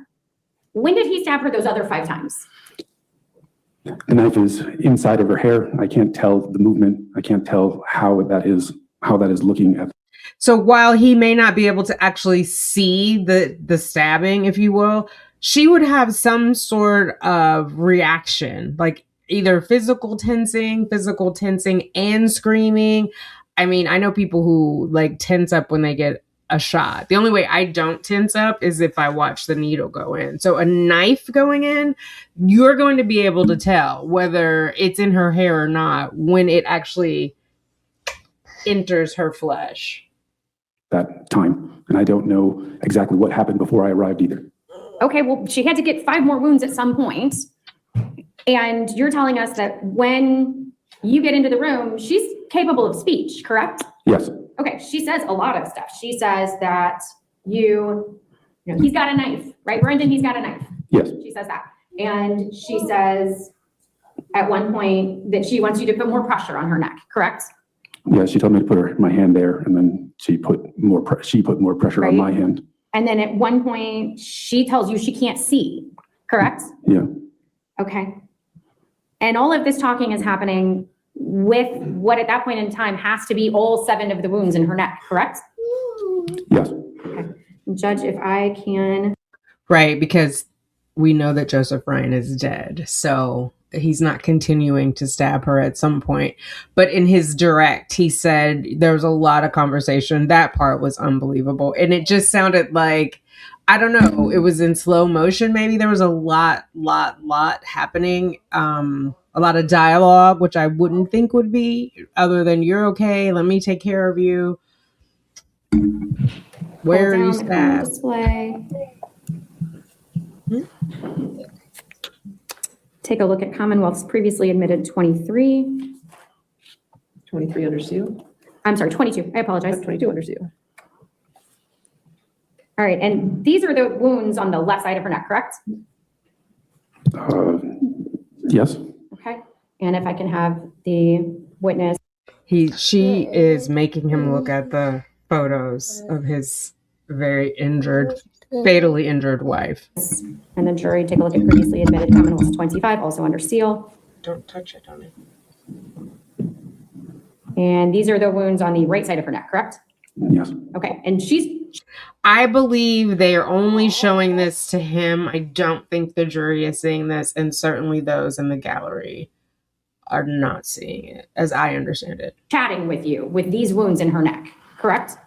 Speaker 2: When did he stab her those other 5 times?
Speaker 5: The knife is inside of her hair. I can't tell the movement. I can't tell how that is looking at.
Speaker 1: So while he may not be able to actually see the stabbing, if you will, she would have some sort of reaction, like either physical tensing and screaming. I mean, I know people who like tense up when they get a shot. The only way I don't tense up is if I watch the needle go in. So a knife going in, you're going to be able to tell whether it's in her hair or not when it actually enters her flesh.
Speaker 5: That time. And I don't know exactly what happened before I arrived either.
Speaker 2: Okay, well, she had to get 5 more wounds at some point. And you're telling us that when you get into the room, she's capable of speech, correct?
Speaker 5: Yes.
Speaker 2: Okay, she says a lot of stuff. She says that he's got a knife, right? Brendan, he's got a knife.
Speaker 5: Yes.
Speaker 2: She says that. And she says at one point that she wants you to put more pressure on her neck, correct?
Speaker 5: Yeah, she told me to put my hand there, and then she put more pressure on my hand.
Speaker 2: And then at one point, she tells you she can't see, correct?
Speaker 5: Yeah.
Speaker 2: Okay. And all of this talking is happening with what at that point in time has to be all 7 of the wounds in her neck, correct?
Speaker 5: Yes.
Speaker 2: Okay. Judge, if I can.
Speaker 1: Right, because we know that Joseph Ryan is dead, so he's not continuing to stab her at some point. But in his direct, he said there was a lot of conversation. That part was unbelievable. And it just sounded like, I don't know, it was in slow motion. Maybe there was a lot happening. A lot of dialogue, which I wouldn't think would be, other than you're okay, let me take care of you. Where are
Speaker 2: Pull
Speaker 1: you
Speaker 2: down the common
Speaker 1: stabbed?
Speaker 2: display. Take a look at Commonwealth's previously admitted 23.
Speaker 4: 23 under seal,
Speaker 2: I'm sorry, 22. I apologize.
Speaker 4: 22 under seal.
Speaker 2: All right, and these are the wounds on the left side of her neck, correct?
Speaker 5: Yes.
Speaker 2: Okay. And if I can have the witness.
Speaker 1: She is making him look at the photos of his very injured, fatally injured wife.
Speaker 2: And the jury take a look at previously admitted Commonwealth 25, also under seal.
Speaker 1: Don't touch it, Tony.
Speaker 2: And these are the wounds on the right side of her neck, correct?
Speaker 5: Yes.
Speaker 2: Okay, and
Speaker 1: I believe they are only showing this to him. I don't think the jury is seeing this, and certainly those in the gallery are not seeing it, as I understand it.
Speaker 2: chatting with you with these wounds in her neck, correct?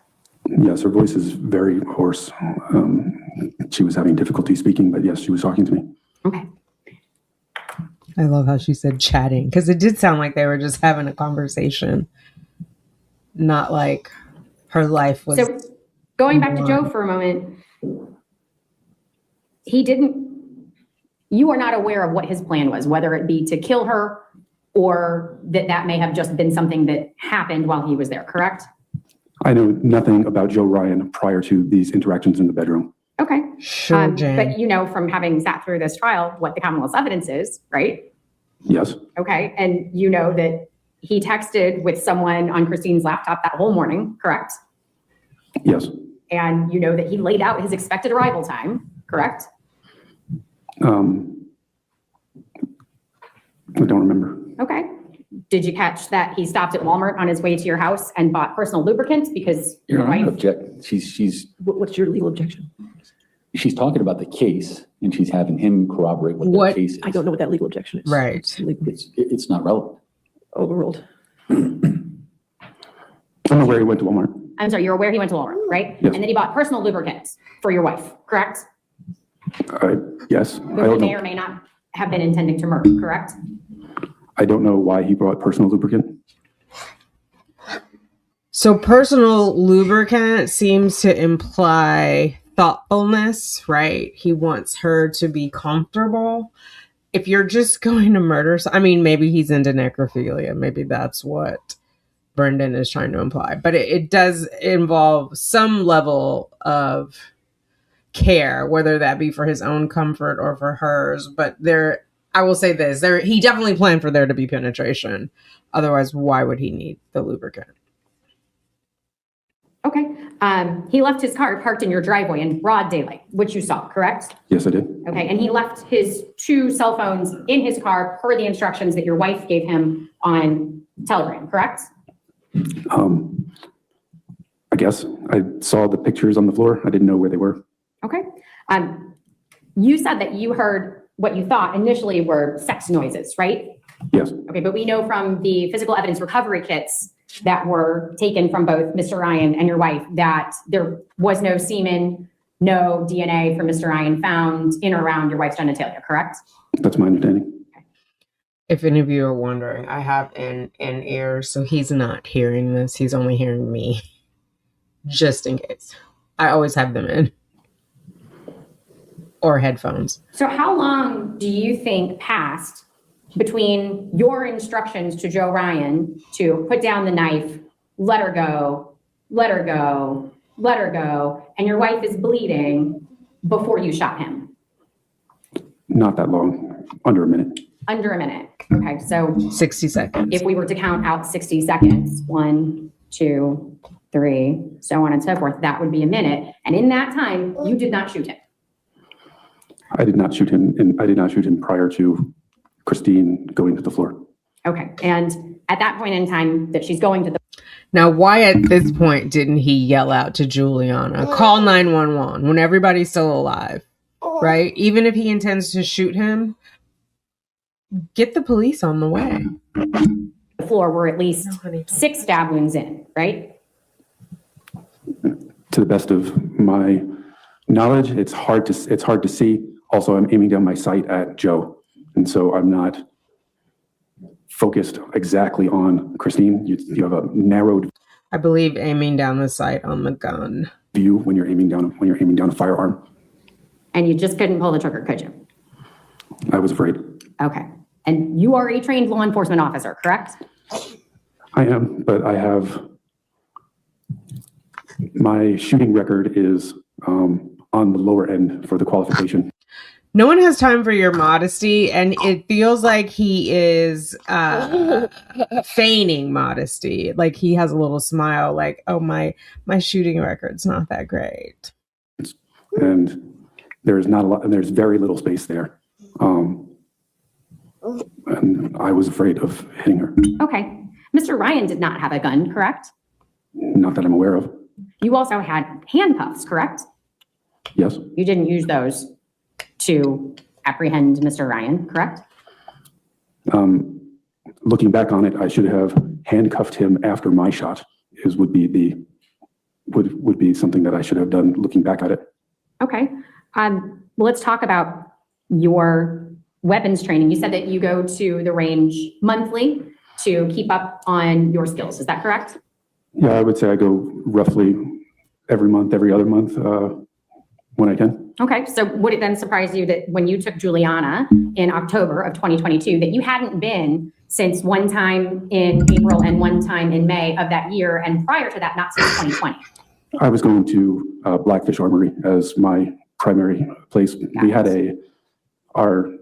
Speaker 5: Yes, her voice is very hoarse. She was having difficulty speaking, but yes, she was talking to me.
Speaker 2: Okay.
Speaker 1: I love how she said chatting, because it did sound like they were just having a conversation, not like her life was.
Speaker 2: So going back to Joe for a moment, you are not aware of what his plan was, whether it be to kill her or that may have just been something that happened while he was there, correct?
Speaker 5: I know nothing about Joe Ryan prior to these interactions in the bedroom.
Speaker 2: Okay.
Speaker 1: Sure, Jen.
Speaker 2: But you know from having sat through this trial what the Commonwealth's evidence is, right?
Speaker 5: Yes.
Speaker 2: Okay. And you know that he texted with someone on Christine's laptop that whole morning, correct?
Speaker 5: Yes.
Speaker 2: And you know that he laid out his expected arrival time, correct?
Speaker 5: I don't remember.
Speaker 2: Okay. Did you catch that he stopped at Walmart on his way to your house and bought personal lubricant because
Speaker 3: Your
Speaker 2: your
Speaker 3: Honor,
Speaker 2: wife?
Speaker 3: object, she's
Speaker 4: What's your legal objection?
Speaker 3: talking about the case and she's having him corroborate what
Speaker 1: What-
Speaker 3: the case is.
Speaker 4: I don't know what that legal objection is.
Speaker 1: Right.
Speaker 4: It's legal-
Speaker 3: It's not relevant.
Speaker 4: Overruled.
Speaker 5: I don't know where he went to Walmart.
Speaker 2: I'm sorry, you're aware he went to Walmart, right?
Speaker 5: Yes.
Speaker 2: And then he bought personal lubricant for your wife, correct?
Speaker 5: Yes. I
Speaker 2: Who
Speaker 5: don't
Speaker 2: may
Speaker 5: know.
Speaker 2: or may not have been intending to murder, correct?
Speaker 5: I don't know why he brought personal lubricant.
Speaker 1: So personal lubricant seems to imply thoughtfulness, right? He wants her to be comfortable. If you're just going to murder, I mean, maybe he's into necrophilia. Maybe that's what Brendan is trying to imply. But it does involve some level of care, whether that be for his own comfort or for hers. But I will say this, he definitely planned for there to be penetration. Otherwise, why would he need the lubricant?
Speaker 2: Okay. He left his car parked in your driveway in broad daylight, which you saw, correct?
Speaker 5: Yes, I did.
Speaker 2: Okay. And he left his 2 cell phones in his car per the instructions that your wife gave him on Telegram, correct?
Speaker 5: I guess I saw the pictures on the floor. I didn't know where they were.
Speaker 2: Okay. You said that you heard what you thought initially were sex noises, right?
Speaker 5: Yes.
Speaker 2: Okay, but we know from the physical evidence recovery kits that were taken from both Mr. Ryan and your wife that there was no semen, no DNA from Mr. Ryan found in or around your wife's genitalia, correct?
Speaker 5: That's my understanding.
Speaker 1: If any of you are wondering, I have an ear, so he's not hearing this. He's only hearing me, just in case. I always have them in. Or headphones.
Speaker 2: So how long do you think passed between your instructions to Joe Ryan to put down the knife, let her go, let her go, let her go, and your wife is bleeding before you shot him?
Speaker 5: Not that long, under a minute.
Speaker 2: Under a minute. Okay, so
Speaker 1: 60 seconds.
Speaker 2: if we were to count out 60 seconds, 1, 2, 3, so on and so forth, that would be a minute. And in that time, you did not shoot him.
Speaker 5: I did not shoot him, and I did not shoot him prior to Christine going to the floor.
Speaker 2: Okay, and at that point in time that she's going to the
Speaker 1: Now, why at this point didn't he yell out to Juliana, call 911 when everybody's still alive, right? Even if he intends to shoot him, get the police on the way.
Speaker 2: floor were at least 6 stab wounds in, right?
Speaker 5: To the best of my knowledge, it's hard to see. Also, I'm aiming down my sight at Joe, and so I'm not focused exactly on Christine. You have a narrowed.
Speaker 1: I believe aiming down the sight on the gun.
Speaker 5: View when you're aiming down a firearm.
Speaker 2: And you just couldn't pull the trigger, could you?
Speaker 5: I was afraid.
Speaker 2: Okay. And you are a trained law enforcement officer, correct?
Speaker 5: I am, but I have, my shooting record is on the lower end for the qualification.
Speaker 1: No one has time for your modesty, and it feels like he is feigning modesty. Like he has a little smile, like, "Oh, my shooting record's not that great."
Speaker 5: And there's not a lot, and there's very little space there. And I was afraid of hitting her.
Speaker 2: Okay. Mr. Ryan did not have a gun, correct?
Speaker 5: Not that I'm aware of.
Speaker 2: You also had handcuffs, correct?
Speaker 5: Yes.
Speaker 2: You didn't use those to apprehend Mr. Ryan, correct?
Speaker 5: Looking back on it, I should have handcuffed him after my shot. Would be something that I should have done looking back at it.
Speaker 2: Okay. Well, let's talk about your weapons training. You said that you go to the range monthly to keep up on your skills. Is that correct?
Speaker 5: Yeah, I would say I go roughly every month, every other month when I can.
Speaker 2: Okay. So would it then surprise you that when you took Juliana in October of 2022, that you hadn't been since one time in April and one time in May of that year, and prior to that, not since 2020?
Speaker 5: I was going to Blackfish Armory as my primary place. We had the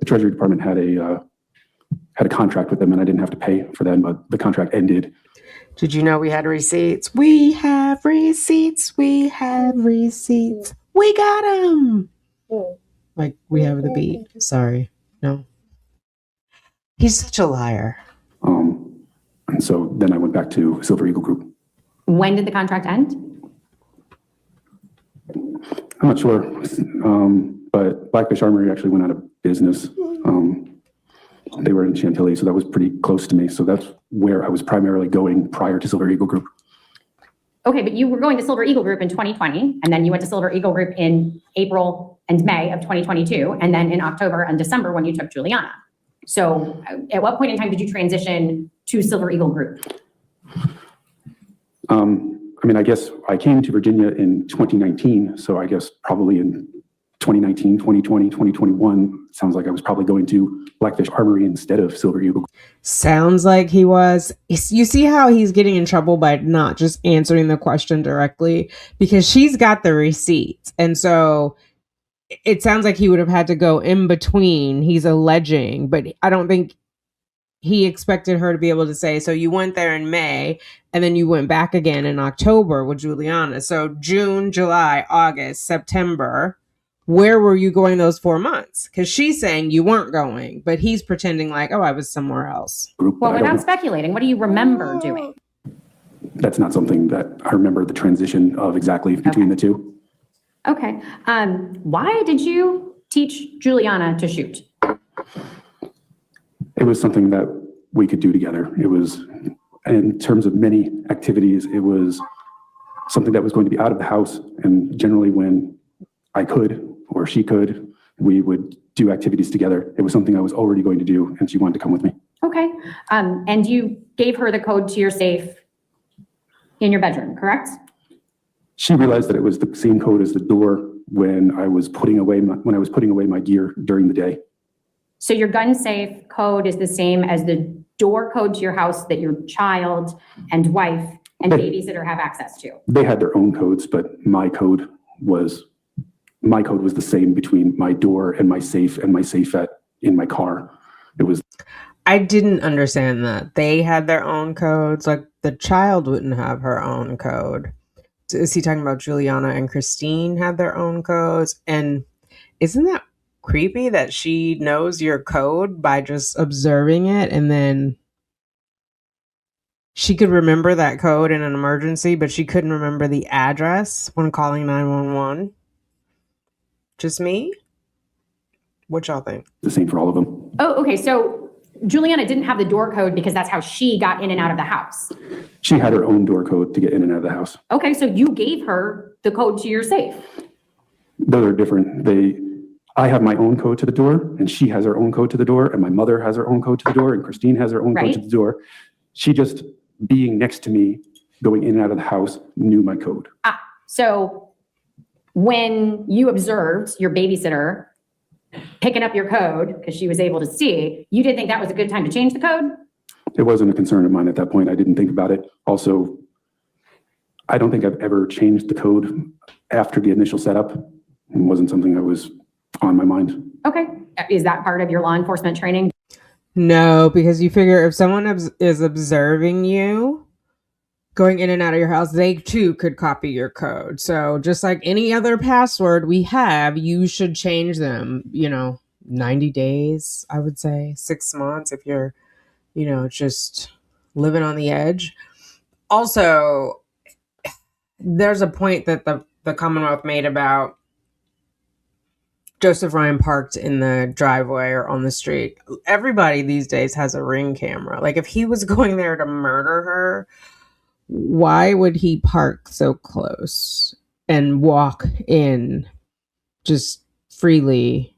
Speaker 5: Treasury Department had a contract with them, and I didn't have to pay for them, but the contract ended.
Speaker 1: Did you know we had receipts? We have receipts. We have receipts. We got them. Like we have the beat. Sorry. No. He's such a liar.
Speaker 5: And so then I went back to Silver Eagle Group.
Speaker 2: When did the contract end?
Speaker 5: I'm not sure, but Blackfish Armory actually went out of business. They were in Chantilly, so that was pretty close to me. So that's where I was primarily going prior to Silver Eagle Group.
Speaker 2: Okay, but you were going to Silver Eagle Group in 2020, and then you went to Silver Eagle Group in April and May of 2022, and then in October and December when you took Juliana. So at what point in time did you transition to Silver Eagle Group?
Speaker 5: I mean, I guess I came to Virginia in 2019, so I guess probably in 2019, 2020, 2021, sounds like I was probably going to Blackfish Armory instead of Silver Eagle.
Speaker 1: Sounds like he was. You see how he's getting in trouble by not just answering the question directly, because she's got the receipts. And so it sounds like he would have had to go in between. He's alleging, but I don't think he expected her to be able to say, so you went there in May and then you went back again in October with Juliana. So June, July, August, September. Where were you going those 4 months? Because she's saying you weren't going, but he's pretending like, oh, I was somewhere else.
Speaker 5: Group,
Speaker 2: Well, without speculating, what do you remember doing?
Speaker 5: That's not something that I remember the transition of exactly between the two.
Speaker 2: Okay. Why did you teach Juliana to shoot?
Speaker 5: It was something that we could do together. It was, in terms of many activities, it was something that was going to be out of the house. And generally when I could or she could, we would do activities together. It was something I was already going to do, and she wanted to come with me.
Speaker 2: Okay. And you gave her the code to your safe in your bedroom, correct?
Speaker 5: She realized that it was the same code as the door when I was putting away my gear during the day.
Speaker 2: So your gun safe code is the same as the door code to your house that your child and wife and babysitter have access to?
Speaker 5: They had their own codes, but my code was the same between my door and my safe in my car. It was.
Speaker 1: I didn't understand that. They had their own codes. Like the child wouldn't have her own code. Is he talking about Juliana and Christine had their own codes? And isn't that creepy that she knows your code by just observing it, and then she could remember that code in an emergency, but she couldn't remember the address when calling 911? Just me? What y'all think?
Speaker 5: The same for all of them.
Speaker 2: Oh, okay. So Juliana didn't have the door code because that's how she got in and out of the house.
Speaker 5: She had her own door code to get in and out of the house.
Speaker 2: Okay, so you gave her the code to your safe.
Speaker 5: Those are different. I have my own code to the door, and she has her own code to the door, and my mother has her own code to the door, and Christine has her own code to the door. She just being next to me going in and out of the house knew my code.
Speaker 2: So when you observed your babysitter picking up your code because she was able to see, you didn't think that was a good time to change the code?
Speaker 5: It wasn't a concern of mine at that point. I didn't think about it. Also, I don't think I've ever changed the code after the initial setup. It wasn't something that was on my mind.
Speaker 2: Okay. Is that part of your law enforcement training?
Speaker 1: No, because you figure if someone is observing you going in and out of your house, they too could copy your code. So just like any other password we have, you should change them, 90 days, I would say, 6 months if you're, just living on the edge. Also, there's a point that the Commonwealth made about Joseph Ryan parked in the driveway or on the street. Everybody these days has a Ring camera. Like if he was going there to murder her, why would he park so close and walk in just freely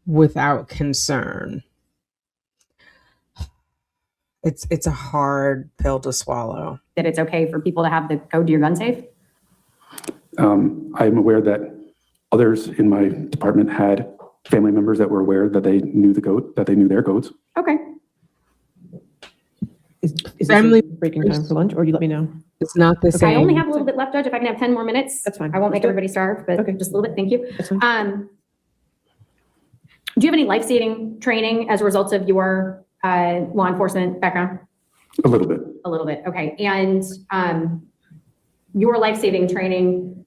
Speaker 1: without concern? It's a hard pill to swallow.
Speaker 2: That it's okay for people to have the code to your gun safe?
Speaker 5: I'm aware that others in my department had family members that were aware that they knew the code, that they knew their codes.
Speaker 2: Okay.
Speaker 4: Is this
Speaker 1: Family-
Speaker 4: a breaking time for lunch, or you let me know?
Speaker 1: It's not the
Speaker 2: Okay,
Speaker 1: same.
Speaker 2: I only have a little bit left, Judge. If I can have 10 more minutes.
Speaker 4: That's fine.
Speaker 2: I won't make
Speaker 4: Let's do it.
Speaker 2: everybody starve, but
Speaker 4: Okay.
Speaker 2: just a little bit. Thank you.
Speaker 4: That's fine.
Speaker 2: Do you have any life-saving training as a result of your law enforcement background?
Speaker 5: A little bit.
Speaker 2: A little bit, okay. And your life-saving training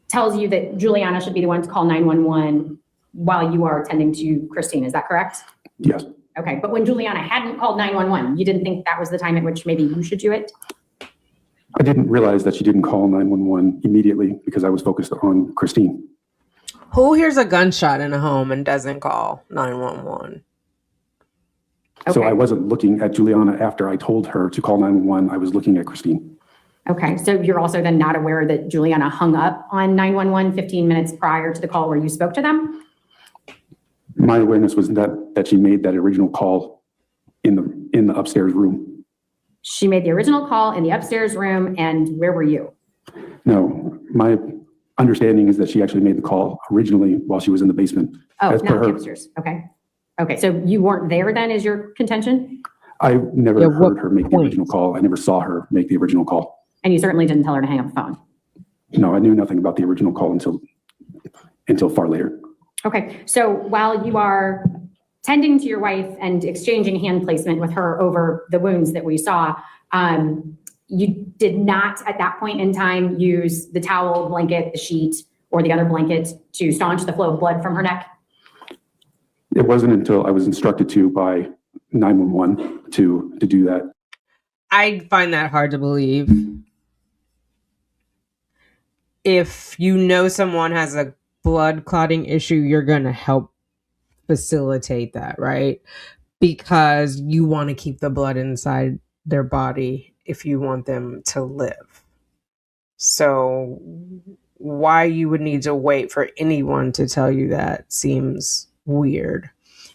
Speaker 2: tells you that Juliana should be the one to call 911 while you are attending to Christine, is that correct?
Speaker 5: Yes.
Speaker 2: Okay, but when Juliana hadn't called 911, you didn't think that was the time at which maybe you should do it?
Speaker 5: I didn't realize that she didn't call 911 immediately because I was focused on Christine.
Speaker 1: Who hears a gunshot in a home and doesn't call 911?
Speaker 5: So
Speaker 2: Okay.
Speaker 5: I wasn't looking at Juliana after I told her to call 911. I was looking at Christine.
Speaker 2: Okay, so you're also then not aware that Juliana hung up on 911 15 minutes prior to the call where you spoke to them?
Speaker 5: My awareness was that she made that original call in the upstairs room.
Speaker 2: She made the original call in the upstairs room, and where were you?
Speaker 5: No, my understanding is that she actually made the call originally while she was in the basement.
Speaker 2: Oh,
Speaker 5: As per
Speaker 2: not the
Speaker 5: her.
Speaker 2: upstairs, okay. Okay, so you weren't there then, is your contention?
Speaker 5: I never
Speaker 1: Yeah, what
Speaker 5: heard her make the
Speaker 1: point?
Speaker 5: original call. I never saw her make the original call.
Speaker 2: And you certainly didn't tell her to hang up the phone?
Speaker 5: No, I knew nothing about the original call until far later.
Speaker 2: Okay, so while you are tending to your wife and exchanging hand placement with her over the wounds that we saw, you did not at that point in time use the towel, blanket, the sheet, or the other blanket to staunch the flow of blood from her neck?
Speaker 5: It wasn't until I was instructed to by 911 to do that.
Speaker 1: I find that hard to believe. If you know someone has a blood clotting issue, you're going to help facilitate that, right? Because you want to keep the blood inside their body if you want them to live. So why you would need to wait for anyone to tell you that seems weird.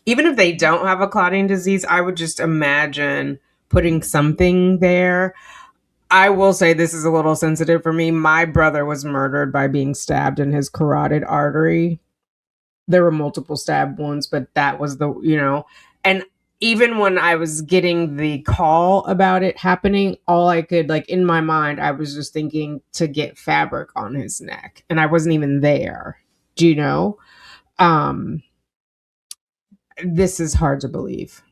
Speaker 1: Even if they don't have a clotting disease, I would just imagine putting something there. I will say this is a little sensitive for me. My brother was murdered by being stabbed in his carotid artery. There were multiple stab wounds, but that was and even when I was getting the call about it happening, all I could, in my mind, I was just thinking to get fabric on his neck, and I wasn't even there. Do you know? This is hard to believe,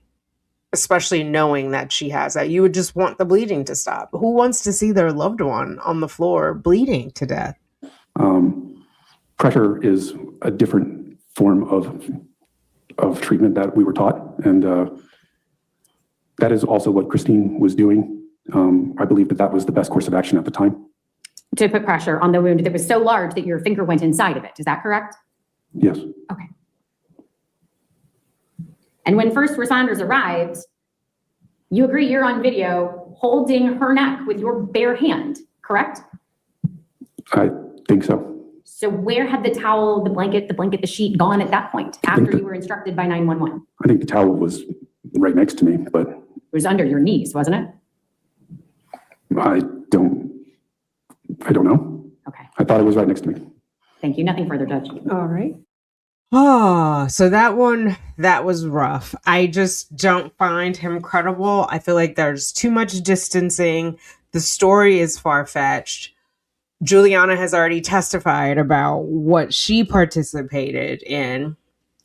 Speaker 1: especially knowing that she has that. You would just want the bleeding to stop. Who wants to see their loved one on the floor bleeding to death?
Speaker 5: Pressure is a different form of treatment that we were taught. And that is also what Christine was doing. I believe that was the best course of action at the time.
Speaker 2: To put pressure on the wound that was so large that your finger went inside of it. Is that correct?
Speaker 5: Yes.
Speaker 2: Okay. And when first responders arrived, you agree you're on video holding her neck with your bare hand, correct?
Speaker 5: I think so.
Speaker 2: So where had the towel, the blanket, the sheet gone at that point after you were instructed by 911?
Speaker 5: I think the towel was right next to me, but
Speaker 2: It was under your knees, wasn't it?
Speaker 5: I don't know.
Speaker 2: Okay,
Speaker 5: I thought it was right next to me.
Speaker 2: thank you. Nothing further, Judge.
Speaker 4: All right.
Speaker 1: Oh, so that one, that was rough. I just don't find him credible. I feel like there's too much distancing. The story is far-fetched. Juliana has already testified about what she participated in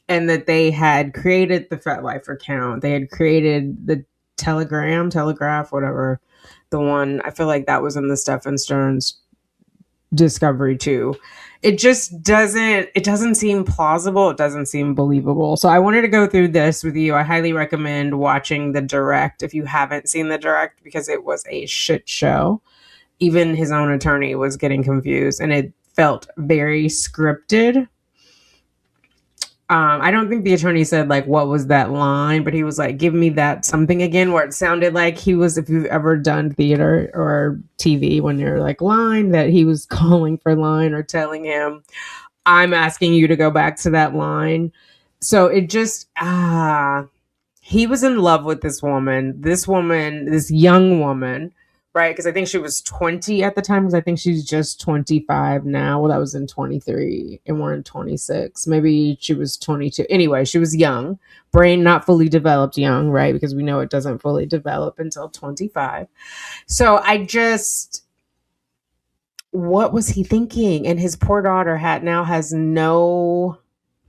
Speaker 1: and that they had created the FetLife account. They had created the Telegraph, whatever. The one, I feel like that was in the Stephen Stearns discovery too. It doesn't seem plausible. It doesn't seem believable. So I wanted to go through this with you. I highly recommend watching the direct if you haven't seen the direct, because it was a shit show. Even his own attorney was getting confused and it felt very scripted. I don't think the attorney said like what was that line, but he was like, give me that something again, where it sounded like he was, if you've ever done theater or TV when you're like line, that he was calling for line or telling him, I'm asking you to go back to that line. So it just he was in love with this young woman, right? Because I think she was 20 at the time, because I think she's just 25 now. Well, that was in 23 and we're in 26. Maybe she was 22. Anyway, she was young, brain not fully developed young, right? Because we know it doesn't fully develop until 25. So what was he thinking? And his poor daughter now has no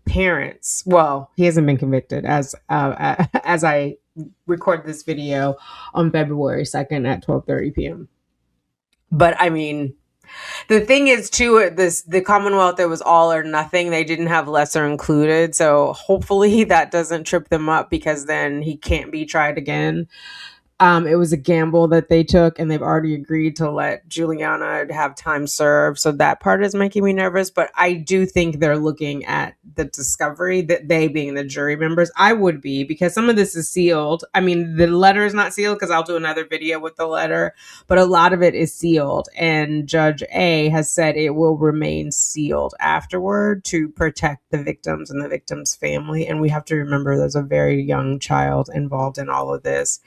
Speaker 1: parents. Well, he hasn't been convicted as I record this video on February 2nd at 12:30 p.m. But I mean, the thing is too, the Commonwealth, it was all or nothing. They didn't have lesser included. So hopefully that doesn't trip them up, because then he can't be tried again. It was a gamble that they took, and they've already agreed to let Juliana have time served. So that part is making me nervous. But I do think they're looking at the discovery, that they being the jury members. I would be, because some of this is sealed. I mean, the letter is not sealed, because I'll do another video with the letter, but a lot of it is sealed. And Judge A has said it will remain sealed afterward to protect the victims and the victim's family. And we have to remember there's a very young child involved in all of this.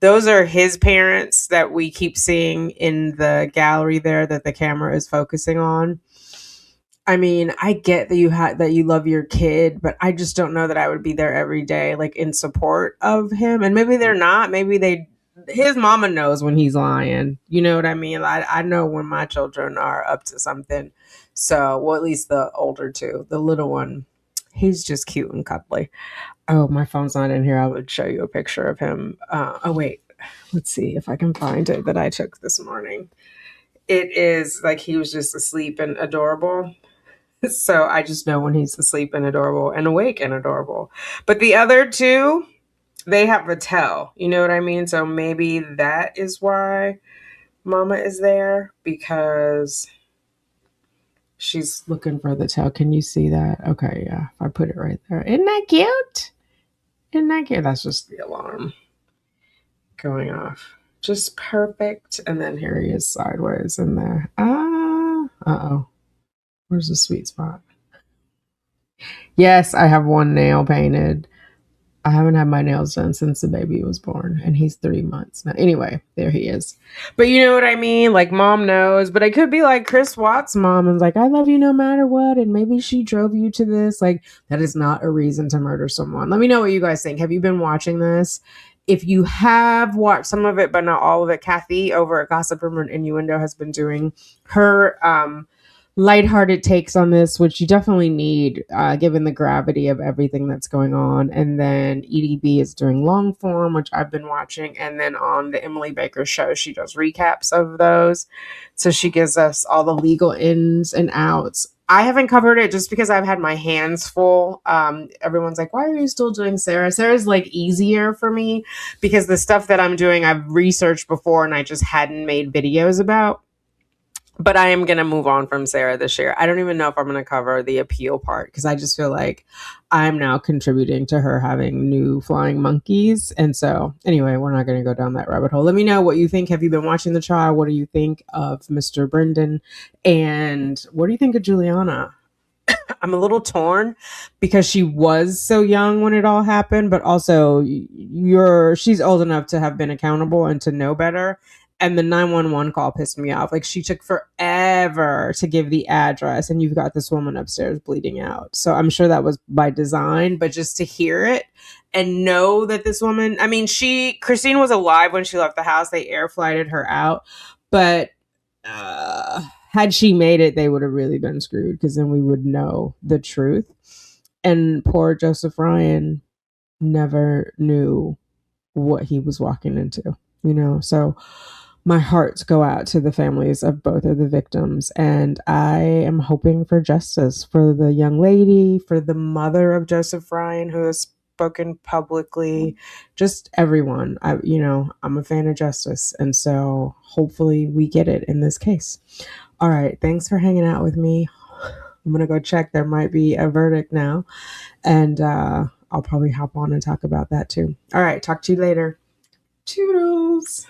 Speaker 1: Those are his parents that we keep seeing in the gallery there that the camera is focusing on. I mean, I get that you love your kid, but I just don't know that I would be there every day, like in support of him. And maybe they're not. Maybe his mama knows when he's lying. You know what I mean? I know when my children are up to something. So, well, at least the older two. The little one, he's just cute and cuddly. Oh, my phone's not in here. I would show you a picture of him. Oh, wait. Let's see if I can find it that I took this morning. It is like he was just asleep and adorable. So I just know when he's asleep and adorable and awake and adorable. But the other two, they have a tell. You know what I mean? So maybe that is why Mama is there, because she's looking for the tell. Can you see that? Okay, yeah. If I put it right there. Isn't that cute? Isn't that cute? That's just the alarm going off. Just perfect. And then here he is sideways in there. Uh-oh. Where's the sweet spot? Yes, I have one nail painted. I haven't had my nails done since the baby was born, and he's 3 months now. Anyway, there he is. But you know what I mean? Like, mom knows, but I could be like Chris Watts' mom and like, I love you no matter what, and maybe she drove you to this. Like, that is not a reason to murder someone. Let me know what you guys think. Have you been watching this? If you have watched some of it, but not all of it, Kathy over at Gossip Rumor and Innuendo has been doing her lighthearted takes on this, which you definitely need given the gravity of everything that's going on. And then EDB is doing long form, which I've been watching. And then on the Emily Baker show, she does recaps of those. So she gives us all the legal ins and outs. I haven't covered it just because I've had my hands full. Everyone's like, why are you still doing Sarah? Sarah's like easier for me because the stuff that I'm doing, I've researched before and I just hadn't made videos about. But I am going to move on from Sarah this year. I don't even know if I'm going to cover the appeal part because I just feel like I'm now contributing to her having new flying monkeys. And so anyway, we're not going to go down that rabbit hole. Let me know what you think. Have you been watching the trial? What do you think of Mr. Brendan? And what do you think of Juliana? I'm a little torn because she was so young when it all happened, but also she's old enough to have been accountable and to know better. And the 911 call pissed me off. Like, she took forever to give the address, and you've got this woman upstairs bleeding out. So I'm sure that was by design, but just to hear it and know that this woman, I mean, Christine was alive when she left the house. They air flighted her out. But had she made it, they would have really been screwed, because then we would know the truth. And poor Joseph Ryan never knew what he was walking into, So my hearts go out to the families of both of the victims, and I am hoping for justice for the young lady, for the mother of Joseph Ryan, who has spoken publicly, just everyone. I'm a fan of justice, and so hopefully we get it in this case. All right, thanks for hanging out with me. I'm gonna go check. There might be a verdict now, and I'll probably hop on and talk about that too. All right, talk to you later. Toodles.